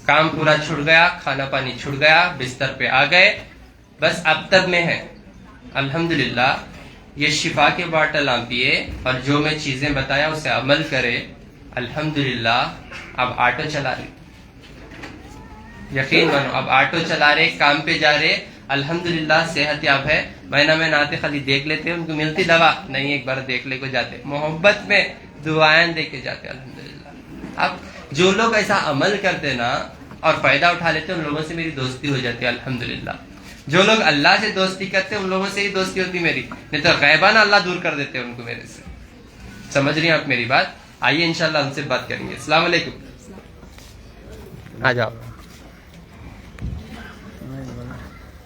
काम पूरा छूट गया, खाना पानी छूट गया, बिस्तर पे आ गए, बस अब तक में है। अल्हम्दुलिल्लाह ये शिफा के बॉटल आप पिए और जो मैं चीजें बताया उसे अमल करे, अल्हम्दुलिल्लाह अब ऑटो चला रहे, यकीन मानो अब ऑटो चला रहे, काम पे जा रहे, अल्हम्दुलिल्लाह सेहत याब है। महीना में नाते खाली देख लेते, उनको मिलती दवा नहीं, एक बार देख ले को जाते, मोहब्बत में दुआएं दे के जाते, अल्हम्दुलिल्लाह। अब जो लोग ऐसा अमल करते ना और फायदा उठा लेते, उन लोगों से मेरी दोस्ती हो जाती है, अल्हम्दुलिल्लाह। जो लोग अल्लाह से दोस्ती करते उन लोगों से ही दोस्ती होती मेरी, नहीं तो गैबाना अल्लाह दूर कर देते उनको मेरे से। समझ रही हैं आप मेरी बात? आइए इंशाल्लाह उनसे बात करेंगे। अस्सलाम वालेकुम। आ जाओ।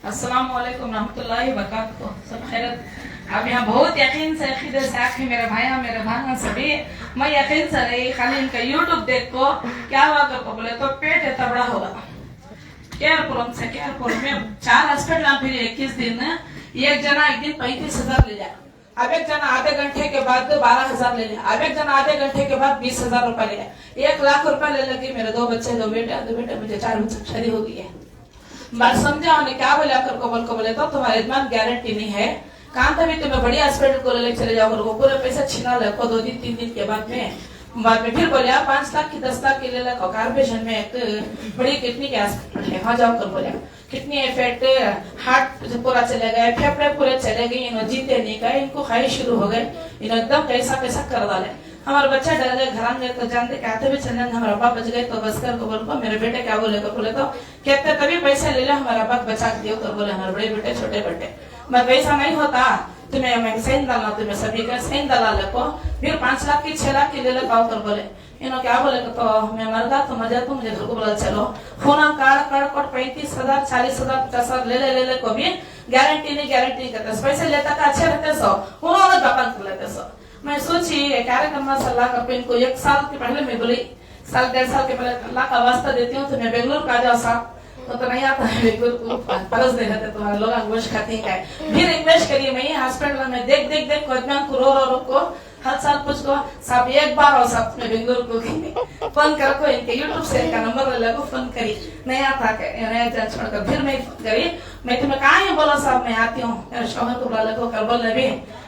अस्सलाम वालेकुम रहमतुल्लाहि व बरकातहू। सब खैरत? अब यहाँ बहुत यकीन से अकीदे से आखिर मेरे भाइयाँ मेरे भाना सभी, मैं यकीन से रही खाली इनका यूट्यूब देख को क्या हुआ कर बोले तो पेट इतना बड़ा होगा। केयरपुर में 4 हॉस्पिटल फिर 21 दिन, एक जना एक दिन 35,000 ले लिया, अब एक जना आधे घंटे के बाद 12,000 ले लिया, अब एक जना आधे घंटे के बाद 20,000 रुपए ले लिया, 1 लाख रुपए ले लगे। मेरे 2 बच्चे 2 बेटे मुझे 4 बच्चे शादी हो गई है। बात समझा उन्हें क्या बोला कर को बोले तो तुम्हारे इतना गारंटी नहीं है, काम था भी तुम्हें बड़ी हॉस्पिटल को ले चले जाओ, पूरे पैसा छीना ले को 2 दिन 3 दिन के बाद में फिर बोलिया 5 लाख की 10 लाख की ले ला, कॉर्पोरेशन में एक बड़ी किडनी के हॉस्पिटल है, वहाँ जाओ कर बोलिया किडनी इफेक्ट, हार्ट पूरा चले गए, फेफड़े पूरे चले गए, इन्होंने जीते नहीं गए, इनको ख्वाहिश शुरू हो गए, इन्होंने एकदम कैसा कैसा कर डाले। हमारे बच्चा डर गए, घर गए तो जानते कहते भी चंदन हमारे अब्बा बच गए तो बस कर को बोल, मेरे बेटे क्या बोले तो कहते तभी पैसे ले लो, हमारा अब्बा बचा दियो कर बोले, हमारे बड़े बेटे छोटे बेटे, मैं पैसा नहीं होता तुम्हें मैं सैन डालना, तुम्हें सभी का सैन डाला को, फिर 5 लाख की 6 लाख की ले लो पाओ कर बोले। इन्हों क्या बोले तो मैं मर गया तो मजा तो मुझे घर को बोला चलो फोन कार्ड 35,000 40,000 50,000 ले को भी गारंटी नहीं करते, पैसे लेता का अच्छे रहते सो उन्होंने दफन कर लेते सो। मैं सोची कार्यक्रम में सलाह कर इनको 1 साल के पहले मैं बोली, 1.5 साल के पहले अल्लाह का वास्ता देती हूँ तुम्हें बेंगलुरु का जाओ साहब, तो नहीं आता है बेंगलुरु को परस नहीं रहते, तुम्हारे लोग अंगोश खाते हैं, फिर इन्वेस्ट करिए। मैं हॉस्पिटल में देख को रो को हर साल पूछो साहब एक बार और साहब में बेंगलुरु को फोन कर को इनके यूट्यूब से इनका नंबर ले लो, फोन करी नहीं आता नया जान छोड़कर, फिर मैं करी मैं तुम्हें कहा है बोला साहब मैं आती हूँ, मेरे शौहर को बुला लो कर बोल भी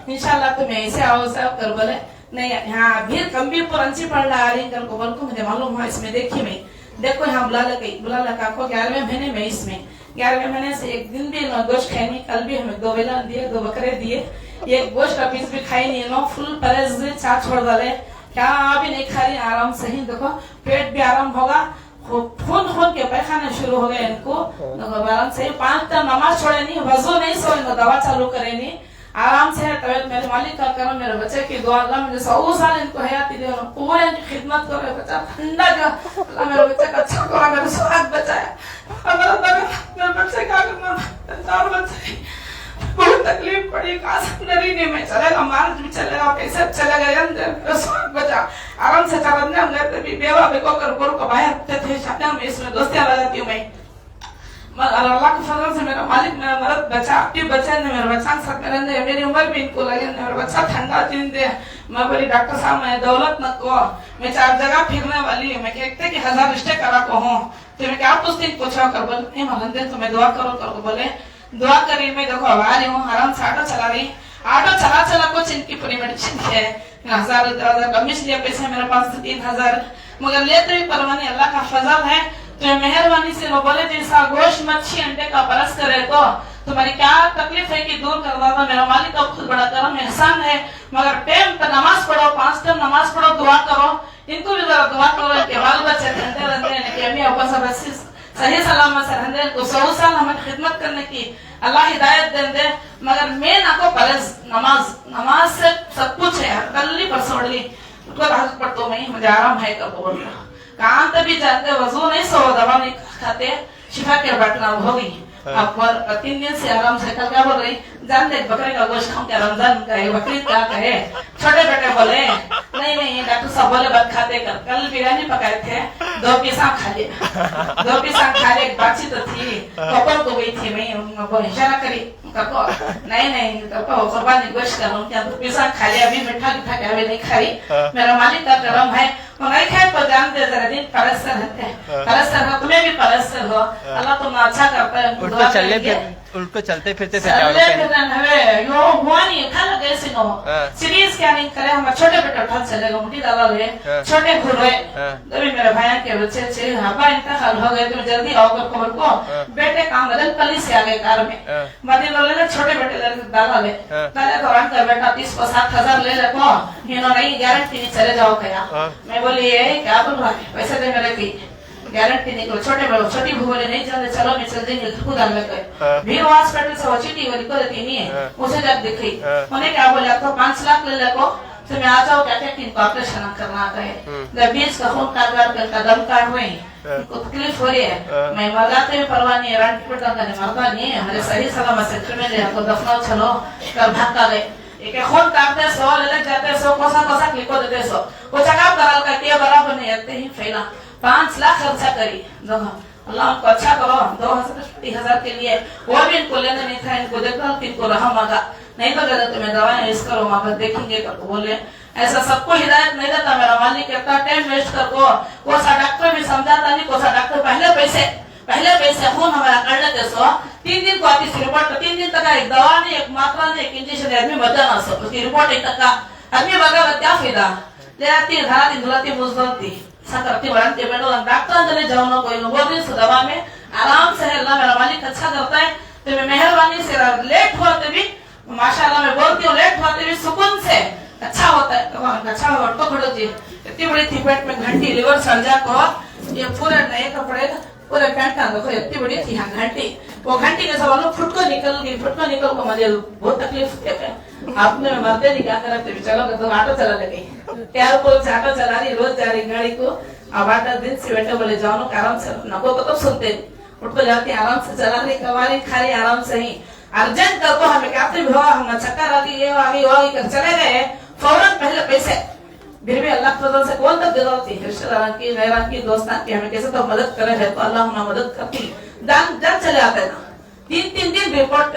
इंशाल्लाह तुम्हें ऐसे आओ साहब कर बोले नहीं यहाँ फिर कम्बीपुर अंशी पढ़ रहा आ कर को बोल को मुझे मालूम हुआ इसमें देखी मैं देखो यहाँ बुला लगा को 11वें महीने में, इसमें 11वें महीने से एक दिन भी गोश्त खाई नहीं, कल भी हमें 2 बेला दिए 2 बकरे दिए, एक गोश्त का पीस भी खाई नहीं, नो फुल परहेज चार छोड़ डाले, क्या भी नहीं खा रही, आराम से ही देखो पेट भी आराम होगा, खून के पैखाने शुरू हो गए इनको, आराम से 5 टाइम नमाज छोड़े नहीं, वजू नहीं सो, इनको दवा चालू करे नहीं, आराम से तबियत मेरे मालिक का करम, मेरे बच्चे की दुआ, अल्लाह मुझे 100 साल इनको हयाती दे, पूरे इनकी खिदमत करे, बच्चा ठंडा जो अल्लाह मेरे बच्चे का अच्छा करा, मेरे स्वाद बचाया, मेरे बच्चे का करना 4 बच्चे बहुत तकलीफ पड़ी, कासंदरी ने मैं चलेगा मार्च भी चलेगा कैसे चलेगा अंदर स्वाद बचा, आराम से चलने हम गए तभी बेवा बेको कर बोल को बाहर थे शादियों में, इसमें दोस्तियां लगाती हूँ मैं, अल्लाह के फजल से मेरा मालिक मेरा मर्द बचा, आपके बच्चे ने मेरे बच्चा साथ में रहने, मेरी उम्र भी इनको लगे, मेरा बच्चा ठंडा दिन दे, मैं बोली डॉक्टर साहब मैं दौलत न को, मैं 4 जगह फिरने वाली है, मैं कहते कि 1000 रिश्ते करा को हूँ, तो मैं क्या पूछती पूछा कर बोले नहीं महंदे तो मैं दुआ करो कर बोले, दुआ करी मैं देखो अब आ रही हूँ, आराम से ऑटो चला रही, ऑटो चला कुछ इनकी पूरी मेडिसिन है, 1000 कमीज लिया पैसे मेरे पास 3,000, मगर लेते भी परवानी अल्लाह का फजल है, तो मेहरबानी से वो बोले जैसा गोश्त मच्छी अंडे का परस करे तो तुम्हारी क्या तकलीफ है कि दूर कर देता, मेरा मालिक का खुद बड़ा करम एहसान है, मगर टाइम पर नमाज पढ़ो, 5 टाइम नमाज पढ़ो, दुआ करो, इनको भी जरा दुआ करो कि बाल बच्चे रहते अम्मी अब्बा सब सही सलामत से रहते, को 100 साल हमें खिदमत करने की अल्लाह हिदायत दे, मगर मैं ना को परस नमाज से सब कुछ है, कल पर छोड़ ली राहत पर तो मैं मुझे आराम है कब बोल रहा कहाँ तभी जाते, वजू नहीं सो, दवा नहीं खाते, शिफा के बटना हो गई, अब 3 दिन से आराम से कल क्या बोल रही जान दे बकरे का गोश्त खाऊं क्या रमजान का है बकरीद का है छोटे बेटे बोले नहीं डॉक्टर साहब बोले बद खाते कर कल बिरयानी पकाए थे 2 पीस खा लिया 2 पीस खा लिया बातचीत तो थी कपल को गई थी मैं उनको इशारा करी कपो नहीं कपो कुर्बानी गोश्त करूं क्या 2 पीस खा लिया अभी मीठा क्या अभी नहीं खाई मेरा मालिक का करम है नहीं खाए तो जानते जरा दिन परस्तर है तुम्हें भी परस्तर हो अल्लाह तुम अच्छा करता है उनको चलते फिरते थे यो हुआ नहीं खा लगे ऐसे नो सीरीज स्कैनिंग करे हम छोटे बेटा उठा चलेगा मुठी दादा ले छोटे खुरे तभी मेरे भाई के बच्चे छे हवा इंतकाल हो गए तो जल्दी आओ कर खबर को बेटे काम बदल पुलिस से आ गए कार में मदीना ले छोटे बेटे ले दादा ले दादा को रंग कर बेटा 30 को 7,000 ले ले को ये नहीं गारंटी नहीं चले जाओ क्या मैं बोली ये क्या बोल रहा है पैसे दे मेरे की गारंटी नहीं को छोटी भूगोले नहीं चले चलो मैं चल देंगे खुद आ लग गए भीड़ हॉस्पिटल से वो चिट्ठी वाली को देती नहीं है उसे जब दिखी उन्हें क्या बोला आपको 5 लाख ले को तो मैं आ जाओ क्या किनको ऑपरेशन करना है जब 20 का खून काट कदम काट रहे हैं को तकलीफ हो रही है मैं मर जाते हुए परवाह नहीं है रन टिकट का मरता नहीं है हमारे सही सलामत सेक्टर में ले आपको दफनाओ चलो कर भाग का गए एक खून काटते सो ले जाते सो कोसा क्लिको देते सो वो चेकअप कराल का के बराबर नहीं आते ही फैला 5 लाख खर्चा करी अल्लाह को अच्छा करो 2,000 के लिए वो भी इनको लेने नहीं था इनको देखो इनको रहा मांगा नहीं तो कहते तुम्हें दवाएं इस करो वहां पर देखेंगे करको बोले ऐसा सबको हिदायत नहीं देता मेरा मालिक कहता टाइम वेस्ट कर को सा डॉक्टर भी समझाता नहीं को सा डॉक्टर पहले पैसे खून हमारा कर लेते सो 3 दिन को आती रिपोर्ट 3 दिन तक एक दवा नहीं एक मात्रा नहीं एक इंजेक्शन आदमी बचा ना सो उसकी रिपोर्ट एक तक आदमी बगा क्या फायदा ले आती धारा दिन धुलाती मुझलती सकरती बढ़ती बैठो डॉक्टर अंदर जाओ ना कोई वो दिन दवा में आराम से है अल्लाह मेरा मालिक अच्छा करता है तो मैं मेहरबानी से लेट होते भी माशाल्लाह मैं बोलती हूँ लेट होते भी सुकून से अच्छा होता है अच्छा हो तो खड़ो जी इतनी बड़ी थी पेट में घंटी लिवर सर्जा को ये पूरे नए कपड़े पूरे पैंट का देखो इतनी बड़ी थी हाँ घंटी वो घंटी के सवालों फुटको निकल को मुझे बहुत तकलीफ होती है आपने मरते नहीं क्या करते चलो तो ऑटो चला लगी त्यार को ऑटो चला रही रोज जा रही गाड़ी को अब 8 दिन से बैठे बोले जाओ ना आराम से नको को तो सुनते उठ को जाती आराम से चला रही कवारी खा रही आराम से ही अर्जेंट कर को हमें कहते भी हुआ हम चक्कर आ गई ये आ गई वो कर चले गए फौरन पहले पैसे फिर भी अल्लाह फजल से कौन तक जरूरत थी रिश्तेदारों की गैरां की दोस्तान की हमें कैसे तो मदद करे है तो अल्लाह हमें मदद करती दान चले आते ना 3 दिन रिपोर्ट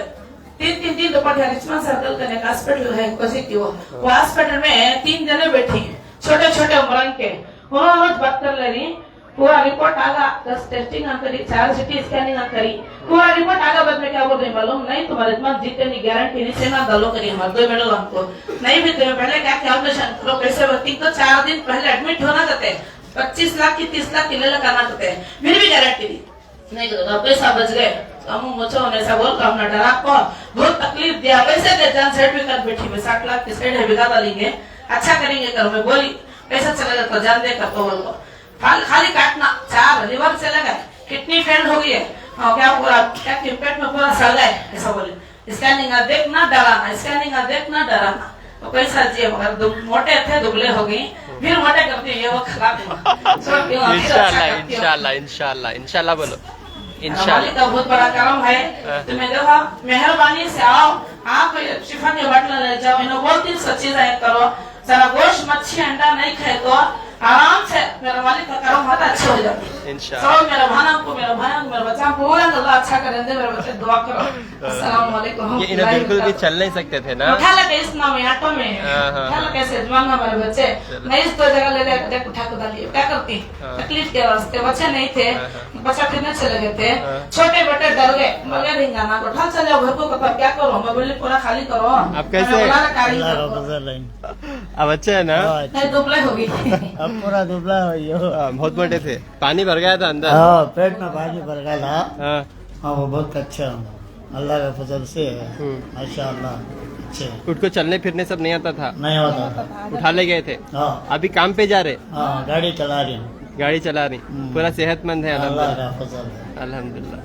3 दिन रिपोर्ट है रिचमंड सर्कल का एक हॉस्पिटल है कोसी की वो हॉस्पिटल में 3 जने बैठे छोटे उम्र के उन्होंने बात कर ले रही पूरा रिपोर्ट आगा 10 टेस्टिंग करी 4 सिटी स्कैनिंग करी पूरा रिपोर्ट आगा बाद में क्या बोल रही मालूम नहीं तुम्हारे इतना जीते नहीं गारंटी नहीं से ना दलो करी हमारे 2 मेडल हमको नहीं भी तुम्हें पहले क्या ऑपरेशन करो पैसे बत्ती तो 4 दिन पहले एडमिट होना करते 25 लाख की 30 लाख की ले लगाना करते फिर भी गारंटी नहीं तो पैसा बच गए हम मुझे होने से बोल हमने डरा को बहुत तकलीफ दिया पैसे दे जान सर्टिफिकेट बैठी में 60 लाख की साइड है बिगा डालेंगे अच्छा करेंगे करो मैं बोली पैसा चलेगा तो जान दे कर तो बोल को खाली काटना 4 लिवर चले गए किडनी फेल हो गई है क्या पूरा क्या पेट में पूरा सड़ गए ऐसा बोले स्कैनिंग देखना डराना तो पैसा जी मगर मोटे थे दुबले हो गई फिर मोटे करती है वो खराब इंशाल्लाह बोलो इंशाल्लाह का बहुत बड़ा काम है तो मैं देखो मेहरबानी से आओ आप शिफा के बाटला ले जाओ इन्हों बहुत ही सच्ची जाए करो सारा गोश्त मच्छी अंडा नहीं खाए तो आराम से मेरा मालिक का काम बहुत अच्छा हो जाता है इंशाल्लाह मेरा भाना को मेरा भाई मेरा बच्चा पूरा अल्लाह अच्छा करे दे मेरे बच्चे दुआ करो अस्सलाम वालेकुम ये इन्हें बिल्कुल भी चल नहीं सकते थे ना उठा लगे इस नाम ऑटो में उठा लगे से जवान हमारे बच्चे नहीं इस तो जगह ले ले उठा के डालिए क्या करती तकलीफ के रास्ते बच्चे नहीं थे बच्चा फिरने चले गए थे छोटे बड़े डर गए मगर रिंगाना को उठा चले घर को पता क्या करो मैं बोली पूरा खाली करो अब कैसे अब अच्छे है ना नहीं दुबले हो गई अब पूरा दुबला हो गया बहुत बड़े थे पानी भर गया था अंदर हाँ पेट में पानी भर गया था हाँ हाँ वो बहुत अच्छा अल्लाह का फजल से है माशाअल्लाह अच्छे उनको चलने फिरने सब नहीं आता था नहीं होता था उठा ले गए थे हाँ अभी काम पे जा रहे हाँ गाड़ी चला रही हूँ गाड़ी चला रही पूरा सेहतमंद है अल्लाह का फजल है अल्हम्दुलिल्लाह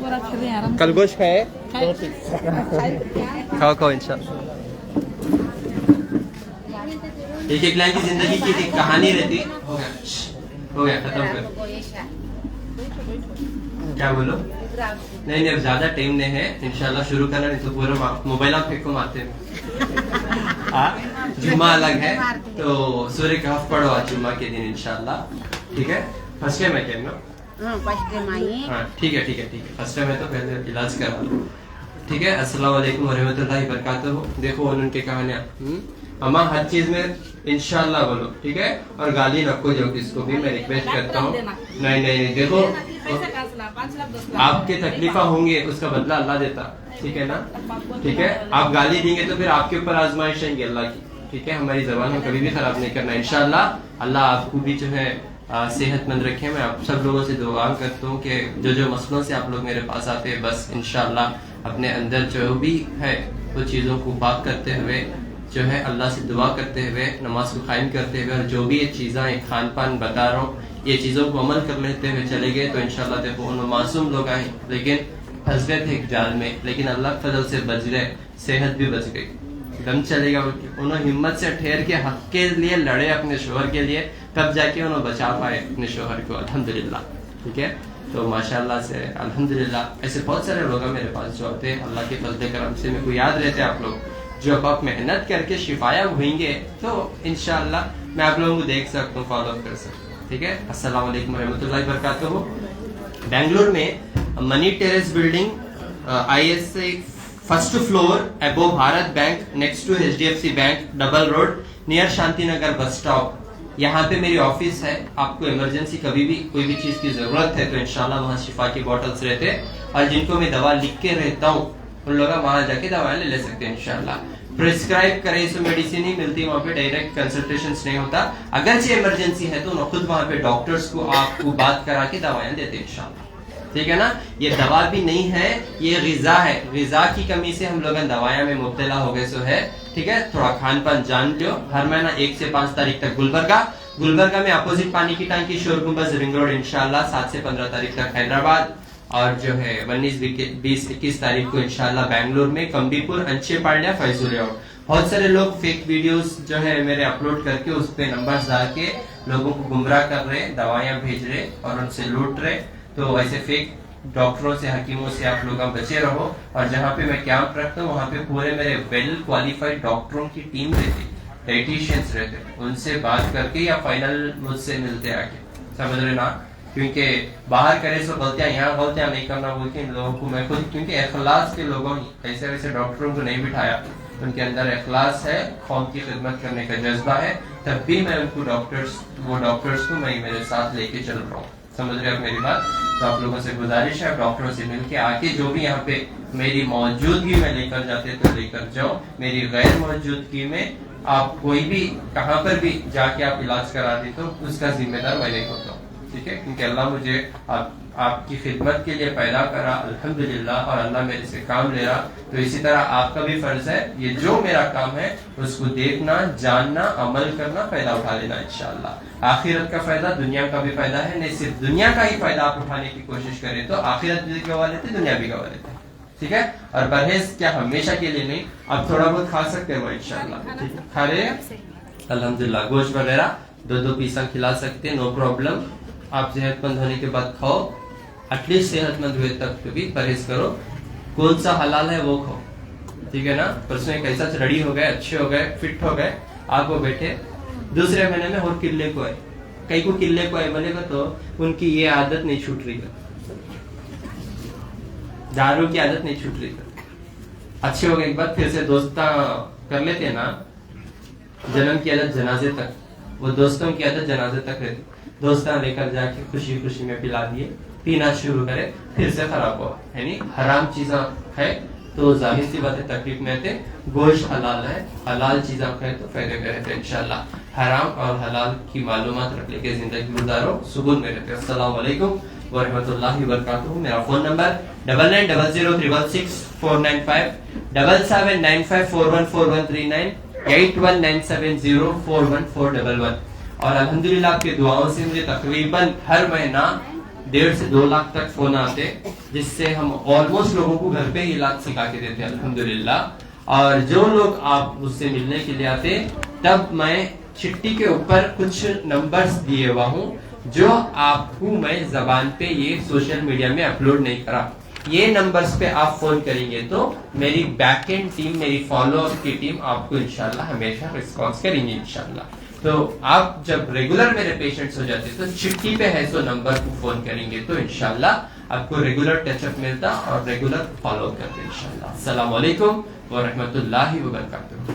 पूरा कल गोश्त खाए खाओ इंशाल्लाह एक लाइन की जिंदगी की एक कहानी रहती हो गया खत्म कर क्या बोलो? नहीं अब ज्यादा टाइम नहीं है, इंशाल्लाह शुरू करना, नहीं तो पूरा मोबाइल आप फेंको मारते हैं। जुम्मा अलग है तो सूर्य कहफ पढ़ो आज जुम्मा के दिन इंशाल्लाह, ठीक है? फर्स्ट टाइम है क्या ना? हाँ ठीक है फर्स्ट टाइम है तो पहले इलाज करा लो, ठीक है? अस्सलाम वालेकुम वरहमतुल्लाहि वबरकातुहू। देखो उनके कहानियां, अम्मा हर चीज में इंशाल्लाह बोलो, ठीक है? और गाली रखो जो किसको भी, मैं रिक्वेस्ट करता हूँ। नहीं देखो आपके तकलीफा होंगे उसका बदला अल्लाह देता, ठीक है ना? ठीक है, आप गाली देंगे तो फिर आपके ऊपर आजमाइश आएंगी अल्लाह की, ठीक है? हमारी जबान को कभी भी खराब नहीं करना इंशाल्लाह। अल्लाह आपको भी जो है सेहतमंद रखे। मैं आप सब लोगों से दुआ करता हूँ कि जो मसलों से आप लोग मेरे पास आते हैं, बस इंशाल्लाह अपने अंदर जो भी है वो चीज़ों को पाक करते हुए जो है अल्लाह से दुआ करते हुए, नमाज को कायम करते हुए, और जो भी ये चीज़ें खान पान बता रहा हूँ ये चीज़ों को अमल कर लेते हुए चले गए तो इंशाल्लाह देखो उन मासूम लोग आए लेकिन फंस गए थे एक जाल में, लेकिन अल्लाह के फजल से बच गए, सेहत भी बच गई, दम चलेगा। उन्होंने हिम्मत से ठहर के हक के लिए लड़े अपने शोहर के लिए, तब जाके उन्होंने बचा पाए अपने शोहर को, अल्हम्दुलिल्लाह, ठीक है? तो माशाल्लाह से अल्हम्दुलिल्लाह। ऐसे बहुत सारे लोग मेरे पास जो आते हैं अल्लाह के फजल करम से, मेरे को याद रहते हैं आप लोग जो अब आप मेहनत करके शिफायाब होंगे तो इंशाल्लाह मैं आप लोगों को देख सकता हूँ, फॉलो कर सकता हूँ, ठीक है? अस्सलाम वालेकुम रहमतुल्लाहि वबरकातुहू। बेंगलुरु में Mani terrace building ISA first floor अबो Bharat bank next to HDFC bank, double road near Shanti Nagar bus stop, यहाँ पे मेरी ऑफिस है। आपको इमरजेंसी कभी भी कोई भी चीज की जरूरत है तो इंशाल्लाह वहाँ शिफा की बॉटल्स रहते हैं, और जिनको मैं दवा लिख के रहता हूँ उन लोग वहाँ जाके दवाएं ले सकते हैं इंशाल्लाह। प्रिस्क्राइब करे सो मेडिसिन ही मिलती है वहाँ पे, डायरेक्ट कंसल्टेशन नहीं होता। अगर से इमरजेंसी है तो खुद वहाँ पे डॉक्टर्स को आपको बात करा के दवाएं देते हैं इंशाल्लाह, ठीक है ना? ये दवा भी नहीं है, ये गिजा है, गिजा की कमी से हम लोग दवाया में मुब्तला हो गए सो है, ठीक है? थोड़ा खान पान जान लो। हर महीना 1 से 5 तारीख तक गुलबर्गा में अपोजिट पानी की टांकी, शोर गुंबज, रिंग रोड इंशाल्लाह। 7 से 15 तारीख तक हैदराबाद, और जो है 19-20-21 तारीख को इंशाल्लाह बेंगलुरु में कंबीपुर, अंचेपाड्या, फैजुल लेआउट। बहुत सारे लोग फेक वीडियोस जो है मेरे अपलोड करके उस पे नंबर्स डाल के लोगों को गुमराह कर रहे, दवाइयां भेज रहे और उनसे लूट रहे। तो ऐसे फेक डॉक्टरों से, हकीमों से आप लोग बचे रहो। और जहाँ पे मैं कैंप रखता हूँ वहाँ पे पूरे मेरे वेल क्वालिफाइड डॉक्टरों की टीम रहती, डाइटिशियंस रहते, उनसे बात करके या फाइनल मुझसे मिलते आके, समझ रहे ना? क्योंकि बाहर करे सो गलतियां, यहाँ गलतियां नहीं करना बोल के इन लोगों को मैं खुद, क्योंकि इखलास के लोगों ही ऐसे वैसे डॉक्टरों को नहीं बिठाया, उनके अंदर इखलास है, कौम की खिदमत करने का जज्बा है, तब भी मैं उनको डॉक्टर्स को मैं मेरे साथ लेके चल रहा हूँ, समझ रहे आप मेरी बात? तो आप लोगों से गुजारिश है डॉक्टरों से मिलके आके जो भी यहाँ पे मेरी मौजूदगी में लेकर जाते तो लेकर जाओ, मेरी गैर मौजूदगी में आप कोई भी कहाँ पर भी जाके आप इलाज करा दे तो उसका जिम्मेदार मैं नहीं होता हूँ, ठीक है? क्योंकि अल्लाह मुझे आपकी खिदमत के लिए पैदा करा, अल्हम्दुलिल्लाह, और अल्लाह मेरे से काम ले रहा, तो इसी तरह आपका भी फर्ज है ये जो मेरा काम है उसको देखना, जानना, अमल करना, फायदा उठा लेना इंशाल्लाह। आखिरत का फायदा, दुनिया का भी फायदा है, नहीं सिर्फ दुनिया का ही फायदा आप उठाने की कोशिश करें तो आखिरत भी गवा लेते, दुनिया भी गवा लेते, ठीक है? और परहेज क्या हमेशा के लिए नहीं, अब थोड़ा बहुत खा सकते हैं वो इंशाल्लाह, ठीक है? खा रहे अल्हम्दुलिल्लाह, गोश्त वगैरह 2-2 पीसा खिला सकते हैं, नो प्रॉब्लम। आप सेहतमंद होने के बाद खाओ, एटलीस्ट सेहतमंद हुए तक भी परहेज करो, कौन सा हलाल है वो खाओ, ठीक है ना? परसों कैसा रेडी हो गए, अच्छे हो गए, फिट हो गए, आपको बैठे दूसरे महीने में और किले को है, कई को किले को है बोलेगा तो उनकी ये आदत नहीं छूट रही है, दारू की आदत नहीं छूट रही है, अच्छे हो गए एक बार फिर से दोस्ता कर लेते हैं ना, जन्म की आदत जनाजे तक, वो दोस्तों की आदत जनाजे तक रहती, दोस्ता लेकर जाके खुशी खुशी में पिला दिए, पीना शुरू करे, फिर से खराब हुआ, यानी हराम चीजा है तो जाहिर सी बात है तकलीफ में आते। गोश्त हलाल है, हलाल चीजा खाए तो फायदे में रहते इंशाल्लाह। हराम और हलाल की मालूमात रख लेके जिंदगी गुजारो, सुकून में रहते। अस्सलाम वालेकुम वरहमतुल्लाहि वबरकातुहू। मेरा फोन नंबर 9900366495, 7795414139, 8197041411। और अल्हम्दुलिल्लाह आपके दुआओं से मुझे तकरीबन हर महीना 1.5 से 2 लाख तक फोन आते, जिससे हम ऑलमोस्ट लोगों को घर पे ही इलाज सिखा के देते अल्हम्दुलिल्लाह। और जो लोग आप मुझसे मिलने के लिए आते, तब मैं चिट्ठी के ऊपर कुछ नंबर्स दिए हुआ हूँ, جو آپ کو میں زبان پہ یہ سوشل میڈیا میں اپلوڈ نہیں کرا. یہ نمبرز پہ آپ فون کریں گے تو میری بیک اینڈ ٹیم, میری فالو اپ کی ٹیم آپ کو انشاءاللہ ہمیشہ رسپانس کریں گے انشاءاللہ. تو آپ جب ریگولر میرے پیشنٹس ہو جاتے تو چٹھی پہ ہے سو نمبر کو فون کریں گے تو انشاءاللہ آپ کو ریگولر ٹچ اپ ملتا اور ریگولر فالو اپ کرتے انشاءاللہ. السلام علیکم ورحمۃ اللہ وبرکاتہ.